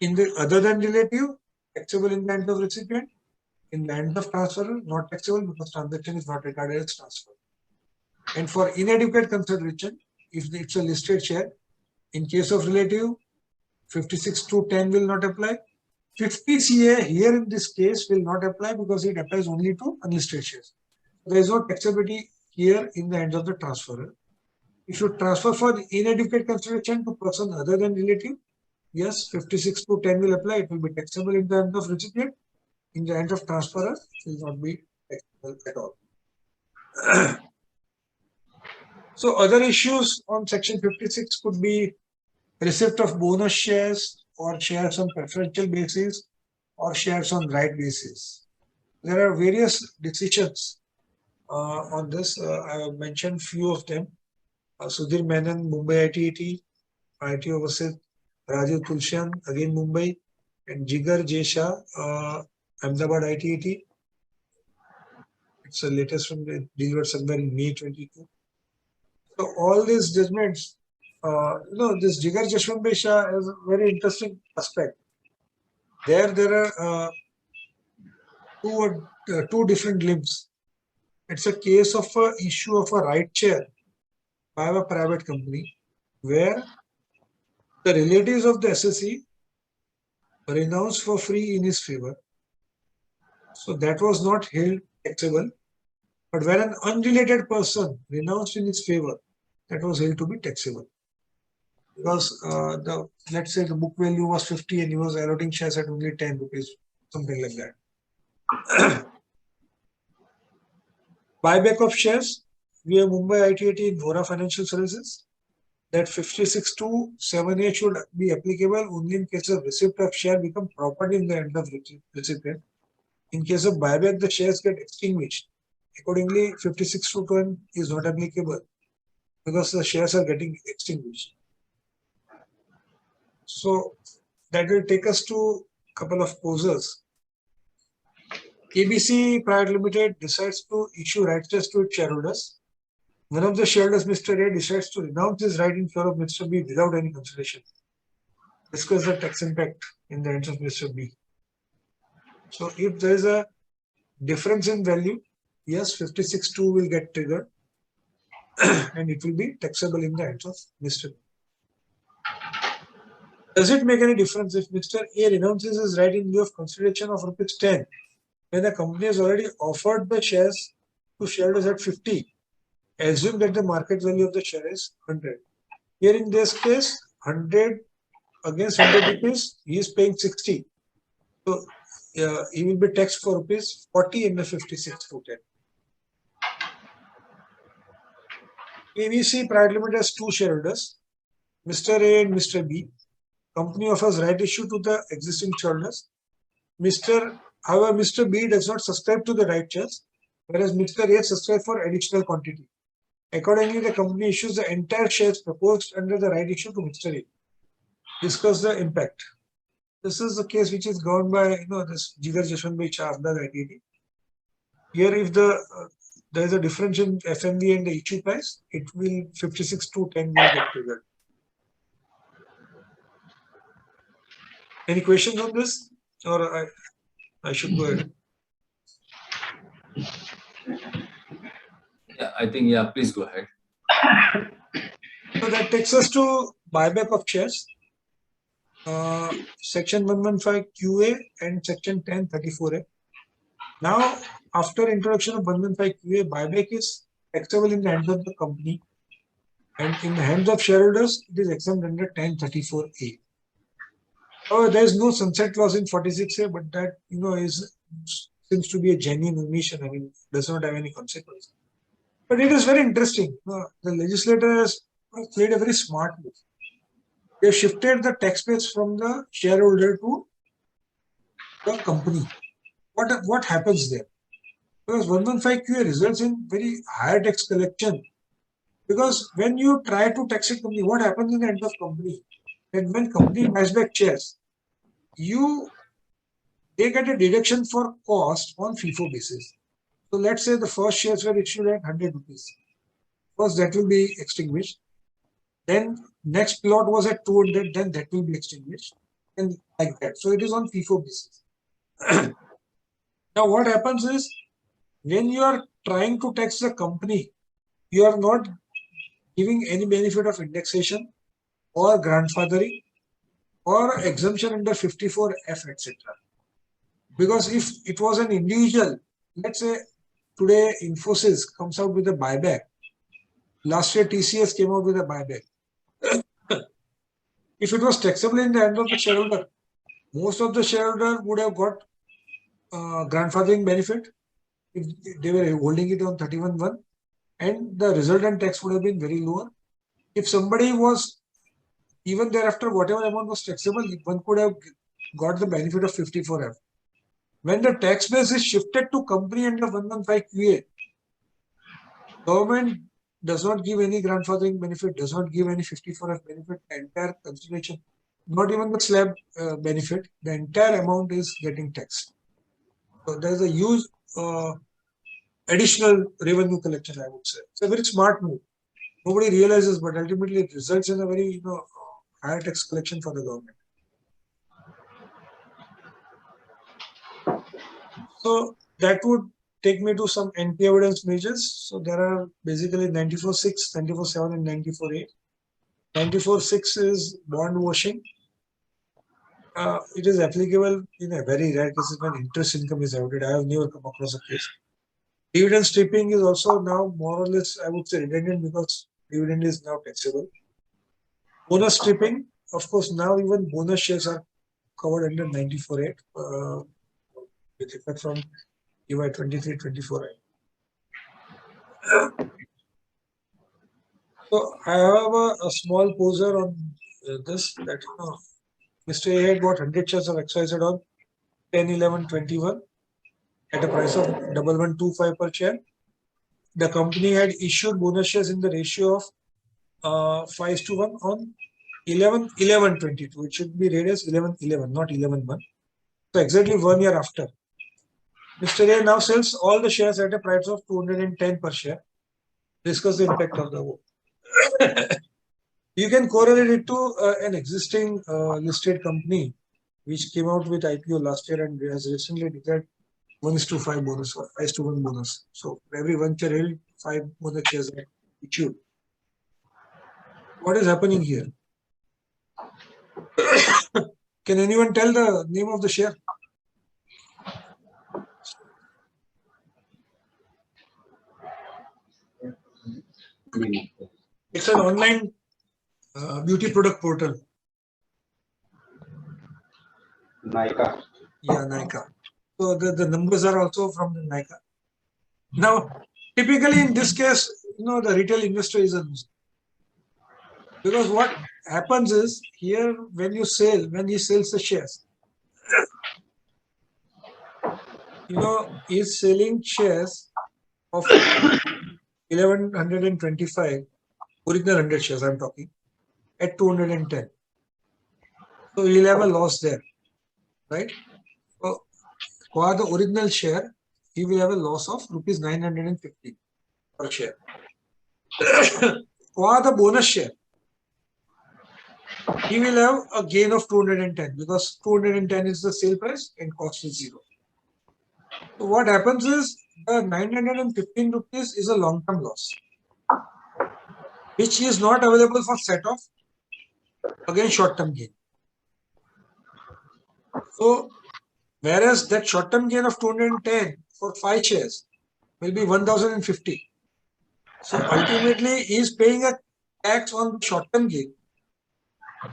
In the other than relative, taxable in the hand of recipient. In the hand of transferor, not taxable because transaction is not regarded as transfer. And for inadequate consideration, if it's a listed share, in case of relative, 56(2)(10 will not apply. 50CA here in this case will not apply because it applies only to unlisted shares. There is no taxability here in the hands of the transferor. If you transfer for inadequate consideration to person other than relative, yes, 56(2)(10 will apply. It will be taxable in the hands of recipient. In the hands of transferor, it will not be taxable at all. So other issues on section 56 could be receipt of bonus shares or shares on preferential basis or shares on right basis. There are various decisions on this. I have mentioned few of them. Sudhir Menon, Mumbai ITET, ITO versus Rajiv Tulsian, again Mumbai, and Shah, Ahmedabad ITET. It's the latest from the delivered somewhere in May 22. So all these judgments, this Shah is a very interesting aspect. There are two different limbs. It's a case of a issue of a right share by a private company where the relatives of the assessee renounced for free in his favor. So that was not held taxable. But when an unrelated person renounced in his favor, that was held to be taxable. Because let's say the book value was 50 and he was allotting shares at only 10 rupees, something like that. Buyback of shares via Mumbai ITET in Vora Financial Services. That 56(2)(7)(a) should be applicable only in case of receipt of share become property in the hand of recipient. In case of buyback, the shares get extinguished. Accordingly, 56(2)(10) is not applicable because the shares are getting extinguished. So that will take us to a couple of posers. ABC Private Limited decides to issue rights shares to its shareholders. One of the shareholders, Mr. A, decides to renounce his right in favor of Mr. B without any consideration. Discuss the tax impact in the hands of Mr. B. So if there is a difference in value, yes, 56(2) will get triggered and it will be taxable in the hands of Mr. B. Does it make any difference if Mr. A renounces his right in lieu of consideration of rupees 10 when the company has already offered the shares to shareholders at 50? Assume that the market value of the share is 100. Here in this case, 100 against 100 rupees, he is paying 60. So he will be taxed for rupees 40 in the 56(2)(10). ABC Private Limited has two shareholders, Mr. A and Mr. B. Company offers right issue to the existing shareholders. However, Mr. B does not subscribe to the right shares, whereas Mr. A subscribes for additional quantity. Accordingly, the company issues the entire shares proposed under the right issue to Mr. A. Discuss the impact. This is the case which is governed by this Shah ITET. Here, if there is a difference in FMV and the issue price, it will 56(2)(10) will get triggered. Any questions on this, or I should go ahead? Yeah, I think please go ahead. So that takes us to buyback of shares. Section 115 QA and section 1034A. Now, after introduction of 115 QA, buyback is taxable in the hands of the company, and in the hands of shareholders, it is exempt under 1034A. However, there is no sunset clause in 46A, but that seems to be a genuine omission. I mean, does not have any consequence. But it is very interesting. The legislator has played a very smart move. They shifted the tax base from the shareholder to the company. What happens there? Because 115 QA results in very higher tax collection. Because when you try to tax a company, what happens in the end of company? And when company buys back shares, they get a deduction for cost on FIFO basis. So let's say the first shares were issued at 100 rupees. First, that will be extinguished. Then next lot was at 200, then that will be extinguished. and like that. So it is on FIFO basis. Now what happens is, when you are trying to tax the company, you are not giving any benefit of indexation or grandfathering or exemption under 54F, etc. Because if it was an individual, let's say today Infosys comes out with a buyback. Last year TCS came out with a buyback. If it was taxable in the hand of the shareholder, most of the shareholder would have got grandfathering benefit if they were holding it on 31(1), and the resultant tax would have been very lower. If somebody was, even thereafter, whatever amount was taxable, one could have got the benefit of 54F. When the tax base is shifted to company under 115QA, government does not give any grandfathering benefit, does not give any 54F benefit, the entire consideration, not even the slab benefit, the entire amount is getting taxed. So there is a huge additional revenue collection, I would say. It's a very smart move. Nobody realizes, but ultimately it results in a very higher tax collection for the government. So that would take me to some anti-evidence measures. So there are basically 94.6, 94.7, and 94.8. 94.6 is bond washing. It is applicable in a very rare cases when interest income is avoided. I have never come across a case. Dividend stripping is also now more or less, I would say, redundant because dividend is now taxable. Bonus stripping, of course, now even bonus shares are covered under 94.8 with effect from EY 23-24. So I have a small poser on this that Mr. A had bought 100 shares of XYZ on 10/11/21 at a price of 1125 per share. The company had issued bonus shares in the ratio of 5:1 on 11/11/22. It should be read as 11/11, not 11/1. So exactly 1 year after, Mr. A now sells all the shares at a price of 210 per share. Discuss the impact of the vote. You can correlate it to an existing listed company which came out with IPO last year and has recently declared 1:5 bonus or 5:1 bonus. So for every 1 share held, 5 bonus shares are issued. What is happening here? Can anyone tell the name of the share? It's an online beauty product portal. Nika. Yeah, Nika. So the numbers are also from the Nika. Now, typically in this case, the retail investor is a loser. Because what happens is here when he sells the shares, he's selling shares of 1125, original 100 shares I'm talking, at 210. So he'll have a loss there, right? So for the original share, he will have a loss of rupees 950 per share. For the bonus share, he will have a gain of 210 because 210 is the sale price and cost is 0. So what happens is the 915 rupees is a long-term loss, which is not available for set-off against short-term gain. So whereas that short-term gain of 210 for 5 shares will be 1050. So ultimately he is paying a tax on short-term gain,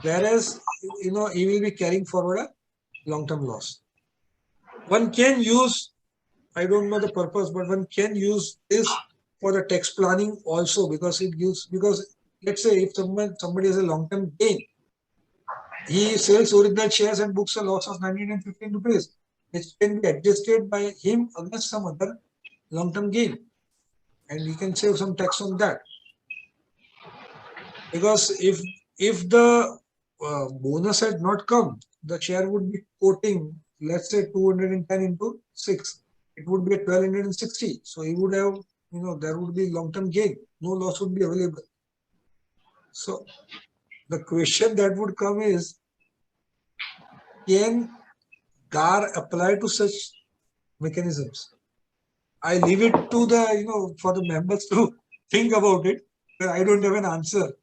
whereas he will be carrying forward a long-term loss. One can use, I don't know the purpose, but one can use this for the tax planning also because let's say if somebody has a long-term gain, he sells original shares and books a loss of 915 rupees, which can be adjusted by him against some other long-term gain, and he can save some tax on that. Because if the bonus had not come, the share would be quoting, let's say 210 into 6, it would be at 1260. So he would have, there would be long-term gain, no loss would be available. So the question that would come is, can GAR apply to such mechanisms? I leave it to the, for the members to think about it, but I don't have an answer.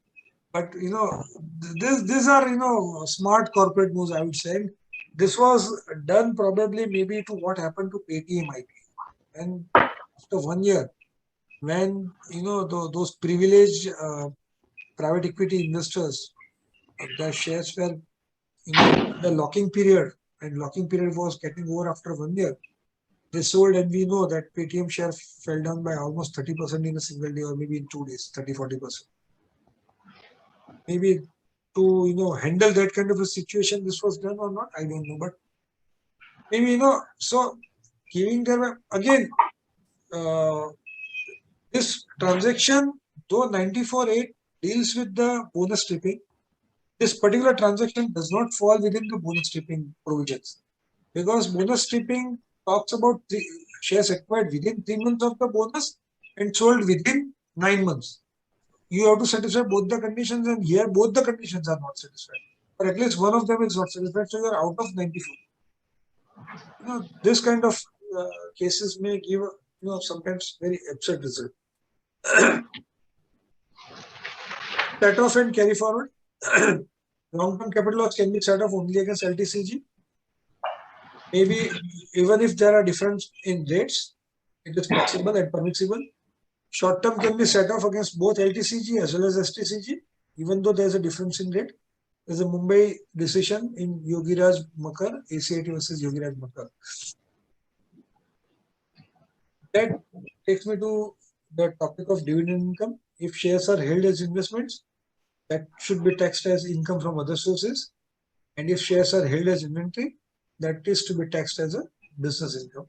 But, these are, smart corporate moves, I would say. And this was done probably maybe to what happened to Paytm IP. And after 1 year, when, those privileged private equity investors, their shares were, the locking period, and locking period was getting over after 1 year. They sold, and we know that Paytm share fell down by almost 30% in a single day, or maybe in 2 days, 30-40%. Maybe to handle that kind of a situation, this was done or not, I don't know. But maybe so giving them again this transaction, though 94(8) deals with the bonus stripping, this particular transaction does not fall within the bonus stripping provisions, because bonus stripping talks about shares acquired within 3 months of the bonus and sold within 9 months. You have to satisfy both the conditions, and here both the conditions are not satisfied, or at least one of them is not satisfied, so you are out of 94. This kind of cases may give sometimes very absurd result. Set off and carry forward. Long-term capital loss can be set off only against LTCG. Maybe even if there are difference in rates, it is possible and permissible. Short-term can be set off against both LTCG as well as STCG, even though there is a difference in rate. There's a Mumbai decision in Yogiraj Makar, ACIT versus Yogiraj Makar. That takes me to the topic of dividend income. If shares are held as investments, that should be taxed as income from other sources. And if shares are held as inventory, that is to be taxed as a business income.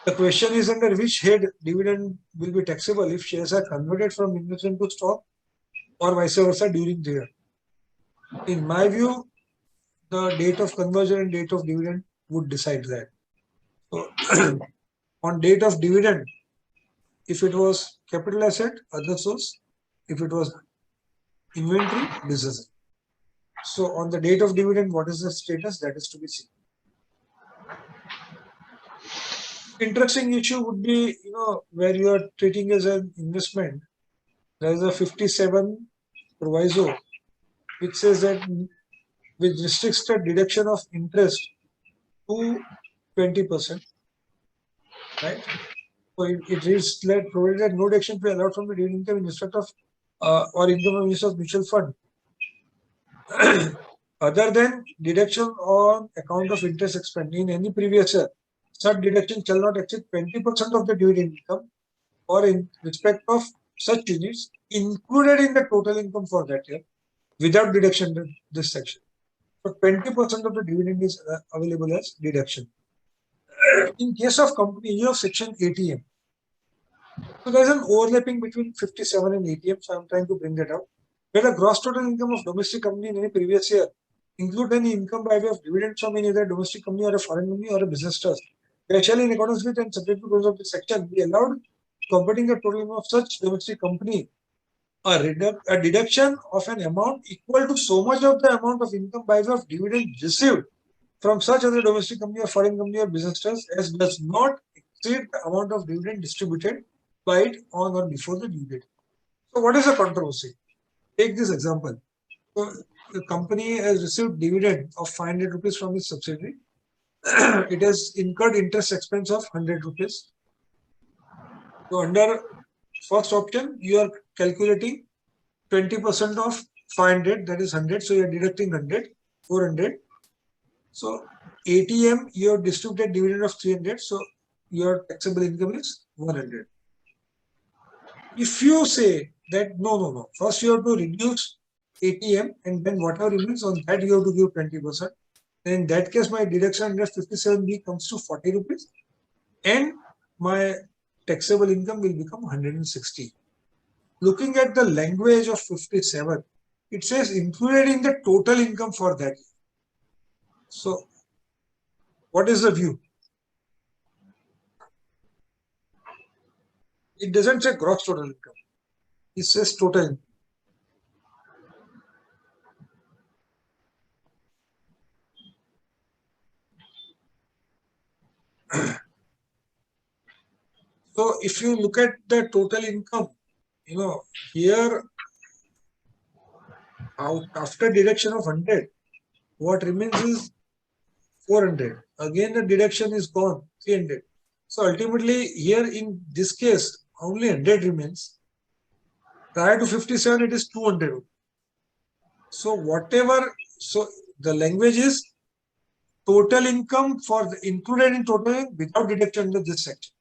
The question is under which head dividend will be taxable if shares are converted from investment to stock or vice versa during the year. In my view, the date of conversion and date of dividend would decide that. So on date of dividend, if it was capital asset, other source; if it was inventory, business. So on the date of dividend, what is the status? That is to be seen. Interesting issue would be, where you are treating as an investment. There is a 57 proviso which says that which restricts the deduction of interest to 20%. Right? So it reads that provided that no deduction be allowed from the dividend income in respect of or income from use of mutual fund other than deduction on account of interest expense in any previous year. Such deduction shall not exceed 20% of the dividend income or in respect of such units included in the total income for that year without deduction in this section. So 20% of the dividend is available as deduction. In case of company, you have section ATM. So there is an overlapping between 57 and ATM, so I am trying to bring that out. Where the gross total income of domestic company in any previous year include any income by way of dividends from any other domestic company or a foreign company or a business trust, they shall, in accordance with and subject to rules of this section, be allowed converting the total income of such domestic company a deduction of an amount equal to so much of the amount of income by way of dividend received from such other domestic company or foreign company or business trust as does not exceed the amount of dividend distributed by it on or before the due date. So what is the controversy? Take this example. So the company has received dividend of 500 rupees from its subsidiary. It has incurred interest expense of 100 rupees. So under first option, you are calculating 20% of 500, that is 100. So you are deducting 100, 400. So ATM, you have distributed dividend of 300. So your taxable income is 100. If you say that no, first you have to reduce ATM and then whatever remains on that you have to give 20%. Then in that case, my deduction under 57B comes to 40 rupees and my taxable income will become 160. Looking at the language of 57, it says included in the total income for that. So what is the view? It doesn't say gross total income. It says total income. So if you look at the total income, here after deduction of 100, what remains is 400. Again, the deduction is gone, 300. So ultimately, here in this case, only 100 remains. Prior to 57, it is 200. So the language is total income included in total income without deduction under this section.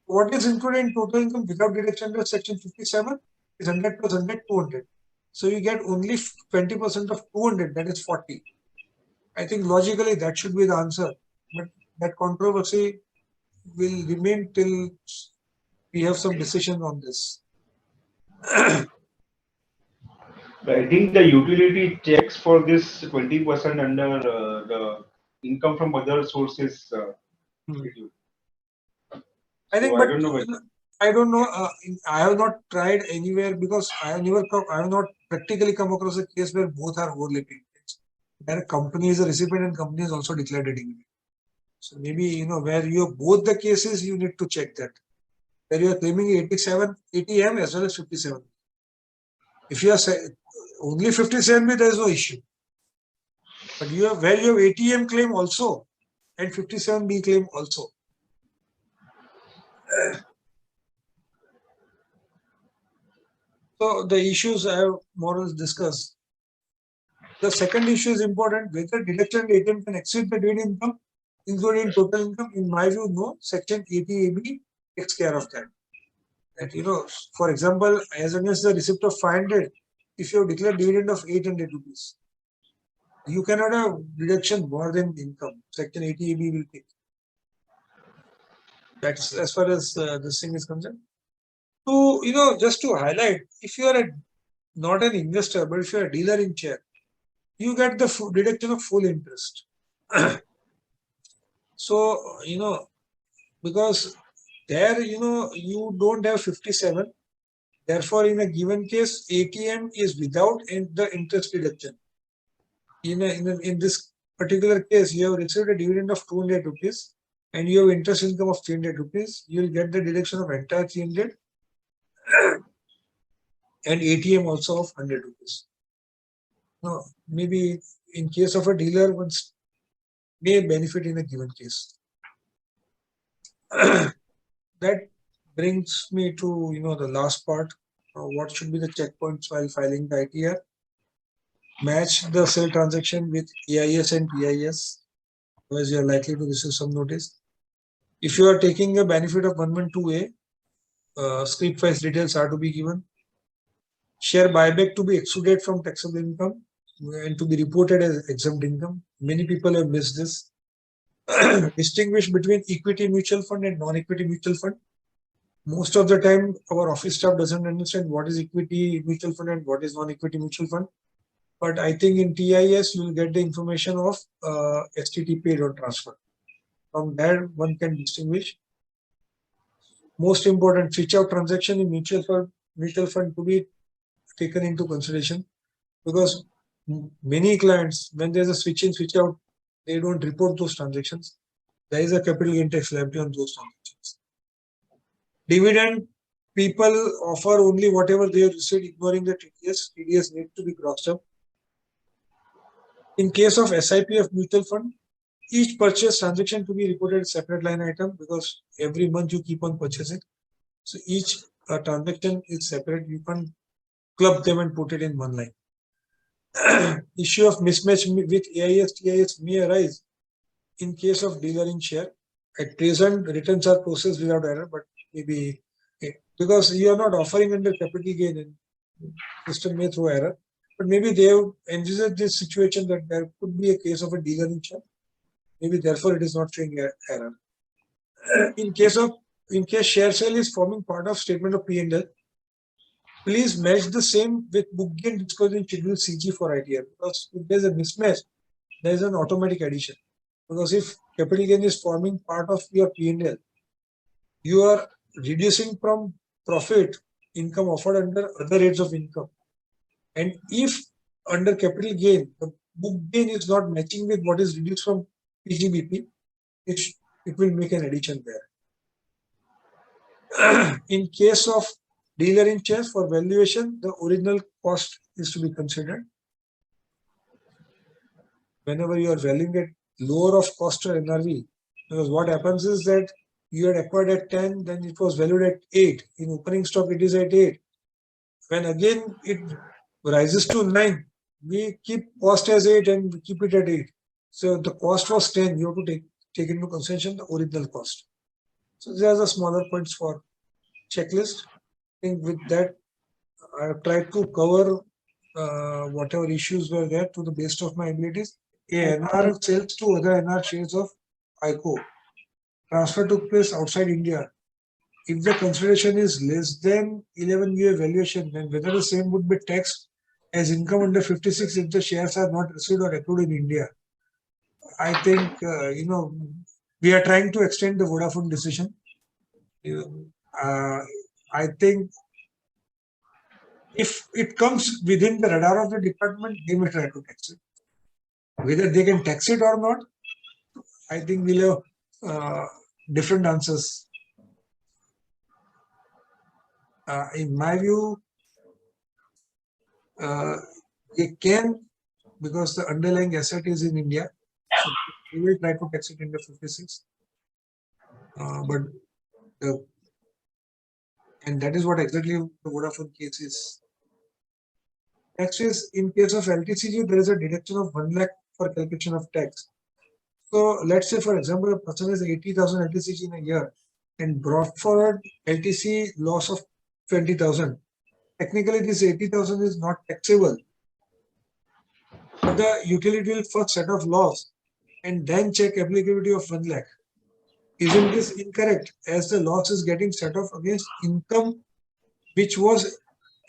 What is included in total income without deduction under section 57 is 100 plus 100, 200. So you get only 20% of 200, that is 40. I think logically that should be the answer, but that controversy will remain till we have some decision on this. I think the utility checks for this 20% under the income from other sources. I think, so but I don't know. I have not tried anywhere because I have not practically come across a case where both are overlapping. Where a company is a recipient and company is also declared a dividend. So maybe where you have both the cases, you need to check that. Where you are claiming 80M as well as 57. If you are only 57B, there is no issue. But where you have 80M claim also and 57B claim also. So the issues I have more or less discussed. The second issue is important, whether deduction and ATM can exceed the dividend income, including total income. In my view, no. Section 80AB takes care of that. That, for example, as against the receipt of 500, if you have declared dividend of 800 rupees, you cannot have deduction more than income. Section 80AB will take. That's as far as this thing is concerned. So, just to highlight, if you are not an investor, but if you are a dealer in share, you get the deduction of full interest. So, because there, you don't have 57. Therefore, in a given case, ATM is without the interest deduction. In this particular case, you have received a dividend of 200 rupees and you have interest income of 300 rupees. You will get the deduction of entire 300 and ATM also of 100 rupees. No, maybe in case of a dealer, one may benefit in a given case. That brings me to the last part. What should be the checkpoints while filing the ITR? Match the sale transaction with EIS and PIS, otherwise you are likely to receive some notice. If you are taking a benefit of 112A, scrip wise details are to be given. Share buyback to be excluded from taxable income and to be reported as exempt income. Many people have missed this. Distinguish between equity mutual fund and non-equity mutual fund. Most of the time, our office staff doesn't understand what is equity mutual fund and what is non-equity mutual fund. But I think in TIS, you will get the information of STT paid or transfer. From there, one can distinguish. Most important, switch out transaction in mutual fund to be taken into consideration, because many clients, when there's a switch in, switch out, they don't report those transactions. There is a capital gain tax liability on those transactions. Dividend, people offer only whatever they have received, ignoring the TDS. TDS need to be crossed up. In case of SIP of mutual fund, each purchase transaction to be reported as separate line item, because every month you keep on purchasing. So each transaction is separate. You can't club them and put it in one line. Issue of mismatch with AIS, TIS may arise in case of dealer in share. At present, returns are processed without error, but maybe because you are not offering under capital gain, and system may throw error. But maybe they have envisaged this situation that there could be a case of a dealer in share. Maybe therefore it is not showing error. In case share sale is forming part of statement of P&L, please match the same with book gain disclosed in schedule CG for ITR, because if there is a mismatch, there is an automatic addition. Because if capital gain is forming part of your P&L, you are reducing from profit income offered under other rates of income. And if under capital gain, the book gain is not matching with what is reduced from PGBP, it will make an addition there. in case of dealer in shares for valuation, the original cost is to be considered. Whenever you are valuing at lower of cost or NRV, because what happens is that you had acquired at 10, then it was valued at 8. In opening stock, it is at 8. When again it rises to 9, we keep cost as 8 and we keep it at 8. So the cost was 10. You have to take into consideration the original cost. So these are the smaller points for checklist. I think with that, I have tried to cover whatever issues were there to the best of my abilities. NR sales to other NR shares of ICO. Transfer took place outside India. If the consideration is less than 11-year valuation, then whether the same would be taxed as income under 56 if the shares are not received or accrued in India. I think, we are trying to extend the Vodafone decision. I think if it comes within the radar of the department, they may try to tax it. Whether they can tax it or not, I think we'll have different answers. In my view, they can, because the underlying asset is in India, so we will try to tax it under 56. And that is what exactly the Vodafone case is. Next is, in case of LTCG, there is a deduction of 1 lakh for calculation of tax. So let's say, for example, a person has 80,000 LTCG in a year and brought forward LTC loss of 20,000. Technically, this 80,000 is not taxable. But the utility will first set off loss and then check applicability of 1 lakh. Isn't this incorrect, as the loss is getting set off against income which was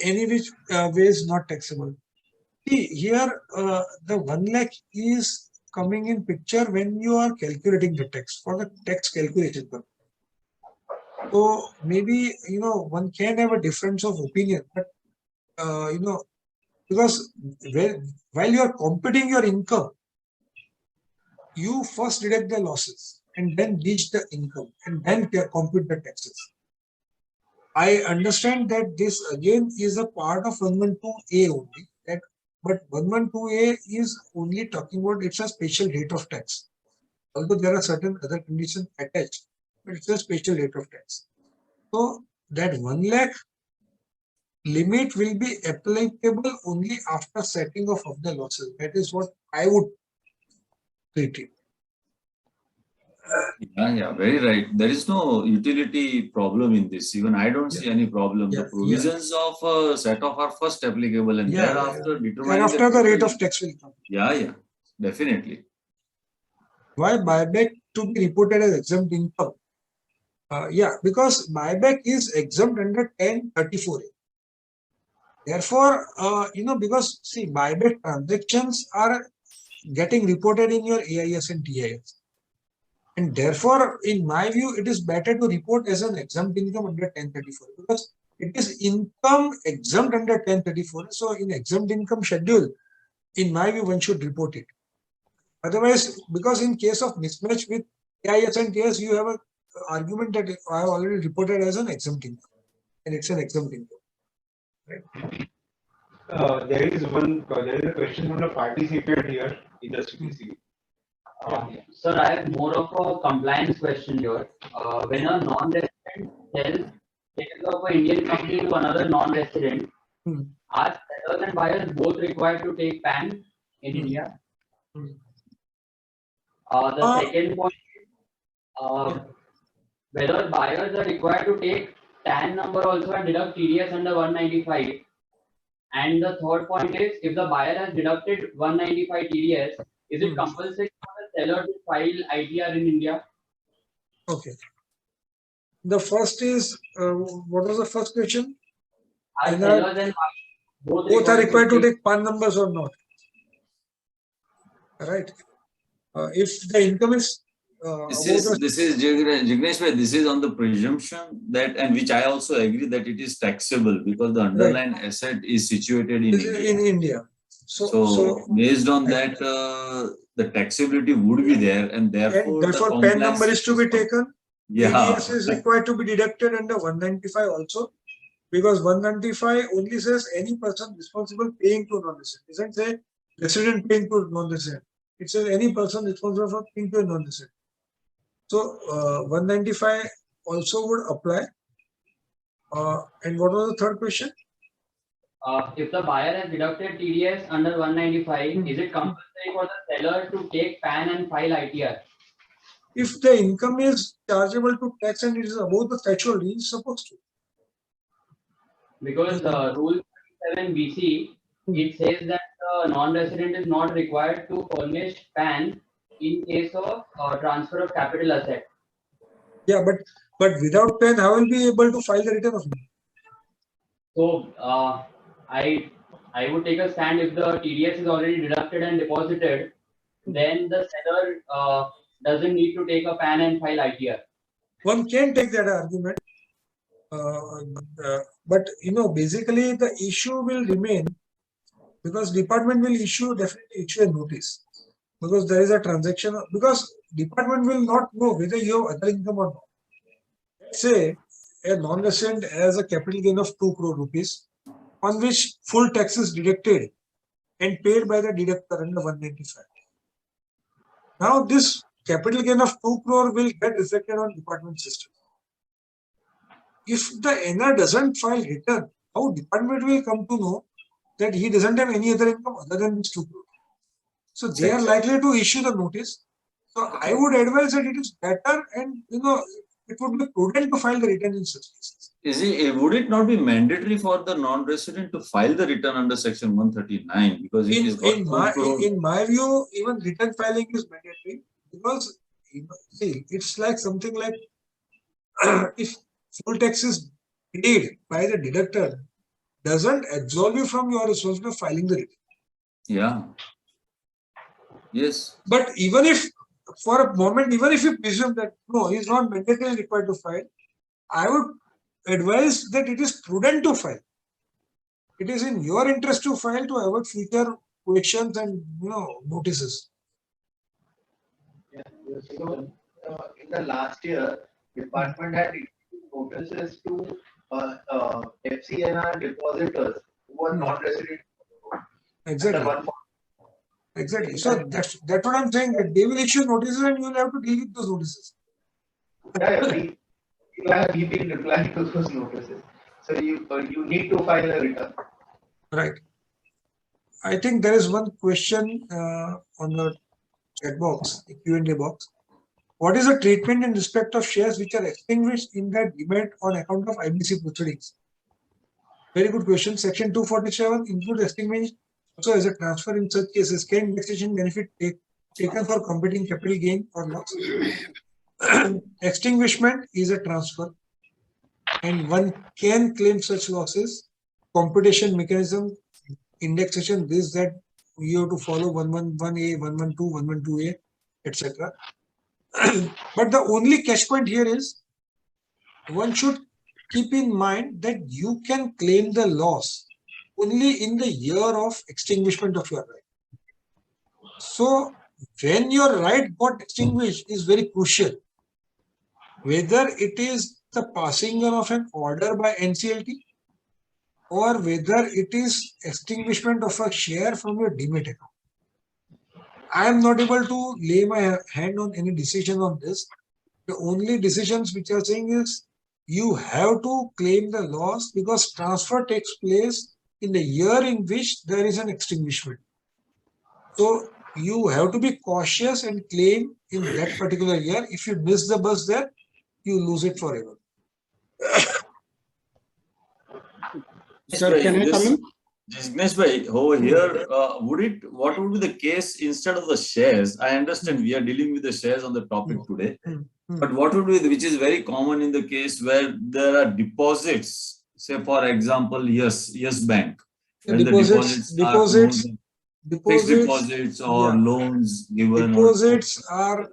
any which way is not taxable? See, here the 1 lakh is coming in picture when you are calculating the tax for the tax calculation purpose. So maybe, one can have a difference of opinion, but because while you are computing your income, you first deduct the losses and then reach the income and then compute the taxes. I understand that this again is a part of 112A only, but 112A is only talking about it's a special rate of tax. Although there are certain other conditions attached, but it's a special rate of tax. So that 1 lakh limit will be applicable only after setting off of the losses. That is what I would treat it. Yeah, very right. There is no utility problem in this. Even I don't see any problem. The provisions of set off are first applicable, and thereafter determining after the rate of tax will come. Yeah, definitely. Why buyback to be reported as exempt income? Because buyback is exempt under 1034A. Therefore, because see, buyback transactions are getting reported in your AIS and TIS. And therefore, in my view, it is better to report as an exempt income under 1034 because it is income exempt under 1034. So, in exempt income schedule, in my view, one should report it. Otherwise, because in case of mismatch with AIS and TIS, you have an argument that I have already reported as an exempt income, and it's an exempt income. Right? There is a question from the participant here in the CPC. Sir, I have more of a compliance question here. When a non-resident sells shares of an Indian company to another non-resident, are sellers and buyers both required to take PAN in India? The second point is whether buyers are required to take TAN number also and deduct TDS under 195. And the third point is, if the buyer has deducted 195 TDS, is it compulsory for the seller to file ITR in India? Okay. The first is, what was the first question? Are sellers and buyers both are required to take PAN numbers or not? Right. If the income is this is Jignesh, this is on the presumption that, and which I also agree that it is taxable because the underlying asset is situated in India. So based on that, the taxability would be there, and therefore PAN number is to be taken. ADS is required to be deducted under 195 also, because 195 only says any person responsible paying to non-resident. It doesn't say resident paying to non-resident. It says any person responsible for paying to a non-resident. So 195 also would apply. And what was the third question? If the buyer has deducted TDS under 195, is it compulsory for the seller to take PAN and file ITR? If the income is chargeable to tax and it is above the threshold, he is supposed to. Because Rule 37 BC, it says that the non-resident is not required to furnish PAN in case of transfer of capital asset. Yeah, but without PAN, how will be able to file the return of income? So I would take a stand if the TDS is already deducted and deposited, then the seller doesn't need to take a PAN and file ITR. One can take that argument, but basically the issue will remain because department will definitely issue a notice because there is a transaction, because department will not know whether you have other income or not. Let's say a non-resident has a capital gain of 2 crore rupees on which full tax is deducted and paid by the deductor under 195. Now this capital gain of 2 crore will get reflected on department system. If the NR doesn't file return, how department will come to know that he doesn't have any other income other than this 2 crore? So they are likely to issue the notice. So I would advise that it is better and it would be prudent to file the return in such cases. Would it not be mandatory for the non-resident to file the return under Section 139 because in my view, even return filing is mandatory because see, it's like something like if full tax is paid by the deductor, doesn't absolve you from your responsibility of filing the return. Yeah. Yes. But even if for a moment, even if you presume that no, he is not mandatorily required to file, I would advise that it is prudent to file. It is in your interest to file to avoid future questions and notices. Yeah, in the last year, department had issued notices to FCNR depositors who were not resident. Exactly. Exactly. So that's what I'm saying. That they will issue notices and you will have to deal with those notices. Yeah, we've been replying to those notices. So you need to file a return. Right. I think there is one question on the chat box, the Q&A box. What is the treatment in respect of shares which are extinguished in their demand on account of IBC proceedings? Very good question. Section 247 includes extinguishment also as a transfer in such cases. Can taxation benefit taken for competing capital gain or loss? Extinguishment is a transfer and one can claim such losses. Computation mechanism, indexation, this, that, you have to follow 111A, 112, 112A, etc. But the only catch point here is one should keep in mind that you can claim the loss only in the year of extinguishment of your right. So when your right got extinguished is very crucial. Whether it is the passing on of an order by NCLT or whether it is extinguishment of a share from your demat account. I am not able to lay my hand on any decision on this. The only decisions which are saying is you have to claim the loss because transfer takes place in the year in which there is an extinguishment. So you have to be cautious and claim in that particular year. If you miss the bus there, you lose it forever. Sir, can I come in? Jignesh bhai, over here, what would be the case instead of the shares? I understand we are dealing with the shares on the topic today, but what would be, which is very common in the case where there are deposits, say for example, yes bank. Deposits, fixed deposits or loans given. Deposits are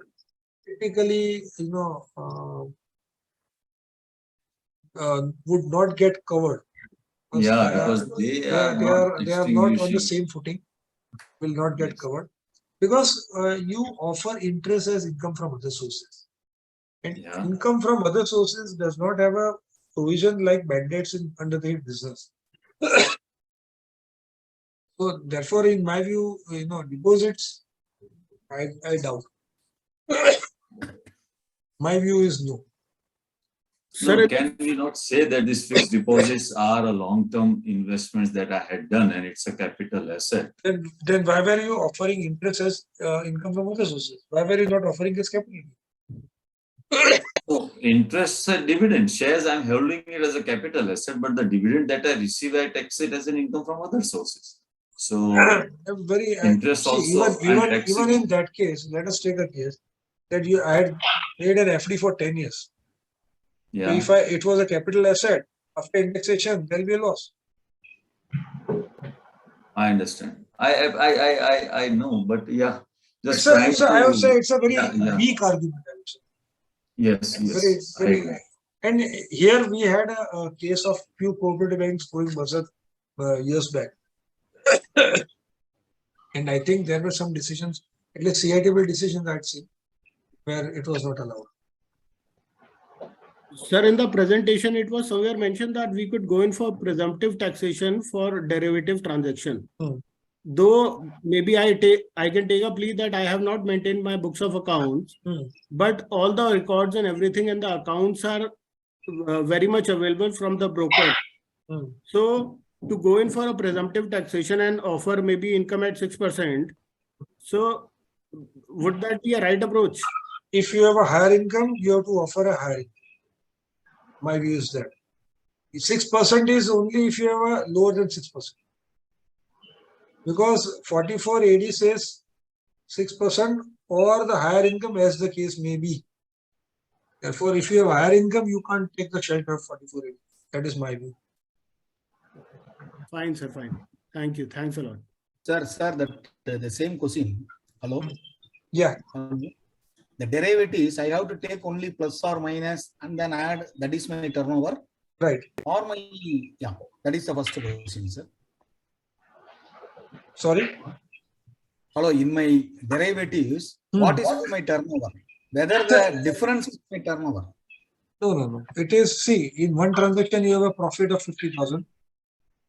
typically, would not get covered. Because they are not on the same footing, will not get covered because you offer interest as income from other sources, And Yeah. income from other sources does not have a provision like mandates under the business. So therefore, in my view, deposits, I doubt. My view is no. No, can we not say that these fixed deposits are a long-term investments that I had done and it's a capital asset? Then why were you offering interest as income from other sources? Why were you not offering as capital? So interest and dividend shares, I'm holding it as a capital asset, but the dividend that I receive, I tax it as an income from other sources. So interest see, also, even in that case, let us take a case that I had made an FD for 10 years. Yeah. So if it was a capital asset, after indexation, there will be a loss. I understand. I know, but yeah, just I would say it's a very weak argument. I would say. Yes, very. And here we had a case of few cooperative banks going berserk years back. And I think there were some decisions, at least CITable decisions I'd seen, where it was not allowed. Sir, in the presentation, it was somewhere mentioned that we could go in for presumptive taxation for derivative transaction. Though maybe I can take a plea that I have not maintained my books of accounts, but all the records and everything in the accounts are very much available from the broker. So to go in for a presumptive taxation and offer maybe income at 6%, so would that be a right approach? If you have a higher income, you have to offer a higher income. My view is that 6% is only if you have a lower than 6%. Because 44 AD says 6% or the higher income as the case may be. Therefore, if you have higher income, you can't take the shelter of 44 AD. That is my view. Fine, sir, fine. Thank you. Thanks a lot. Sir, the same question. Hello? Yeah. The derivatives, I have to take only plus or minus and then add, that is my turnover. Right. Or my, yeah, that is the first question, sir. Sorry? Hello, in my derivatives, what is my turnover? Whether the difference is my turnover? No. It is, see, in one transaction, you have a profit of 50,000.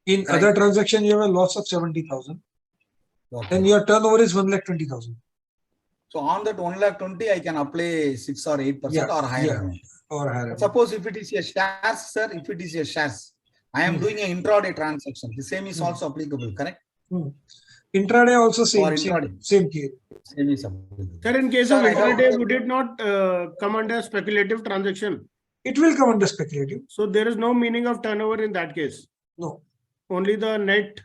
In other transaction, you have a loss of 70,000. Then your turnover is 1,20,000. So on that 1,20,000, I can apply 6 or 8% or higher amount. Or higher. Suppose if it is a shares, sir, if it is a shares, I am doing an intraday transaction. The same is also applicable, correct? Intraday also same. Or intraday. Same case. Same is applicable. Sir, in case of intraday, would it not come under speculative transaction? It will come under speculative. So there is no meaning of turnover in that case? No. Only the net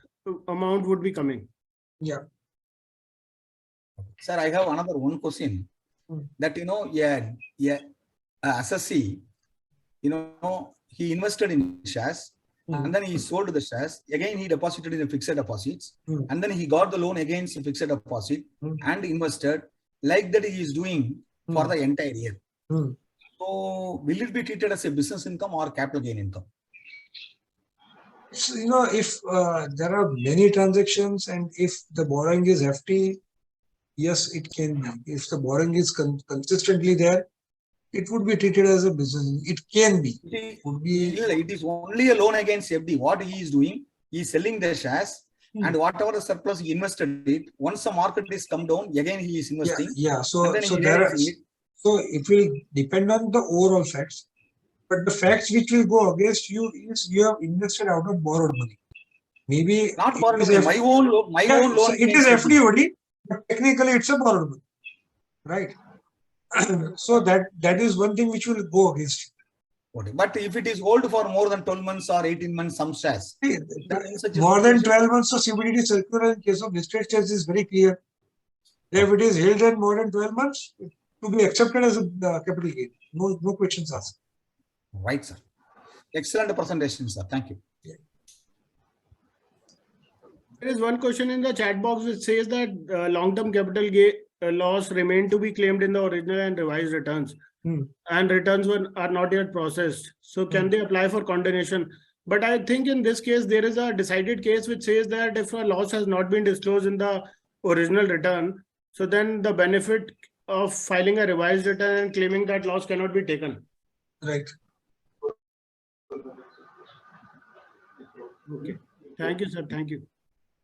amount would be coming. Yeah. Sir, I have another one question. That, assessee, he invested in shares and then he sold the shares. Again, he deposited in the fixed deposits and then he got the loan against the fixed deposit and invested like that he is doing for the entire year. So, will it be treated as a business income or capital gain income? So, if there are many transactions and if the borrowing is hefty, yes, it can be. If the borrowing is consistently there, it would be treated as a business. It can be. It is only a loan against FD. What he is doing, he is selling the shares and whatever the surplus he invested it. Once the market is come down, again he is investing. So it will depend on the overall facts. But the facts which will go against you is you have invested out of borrowed money. Maybe not borrowed money. My own loan. So it is FD only, but technically it's a borrowed money, right? So that is one thing which will go against you. But if it is hold for more than 12 months or 18 months, some shares. More than 12 months, so CBDT circular in case of listed shares is very clear. If it is held in more than 12 months, to be accepted as a capital gain. No questions asked. Right, sir. Excellent presentation, sir. Thank you. There is one question in the chat box which says that long-term capital gain loss remain to be claimed in the original and revised returns, and returns are not yet processed. So can they apply for condonation? But I think in this case, there is a decided case which says that if a loss has not been disclosed in the original return, so then the benefit of filing a revised return and claiming that loss cannot be taken. Right. Okay. Thank you, sir. Thank you.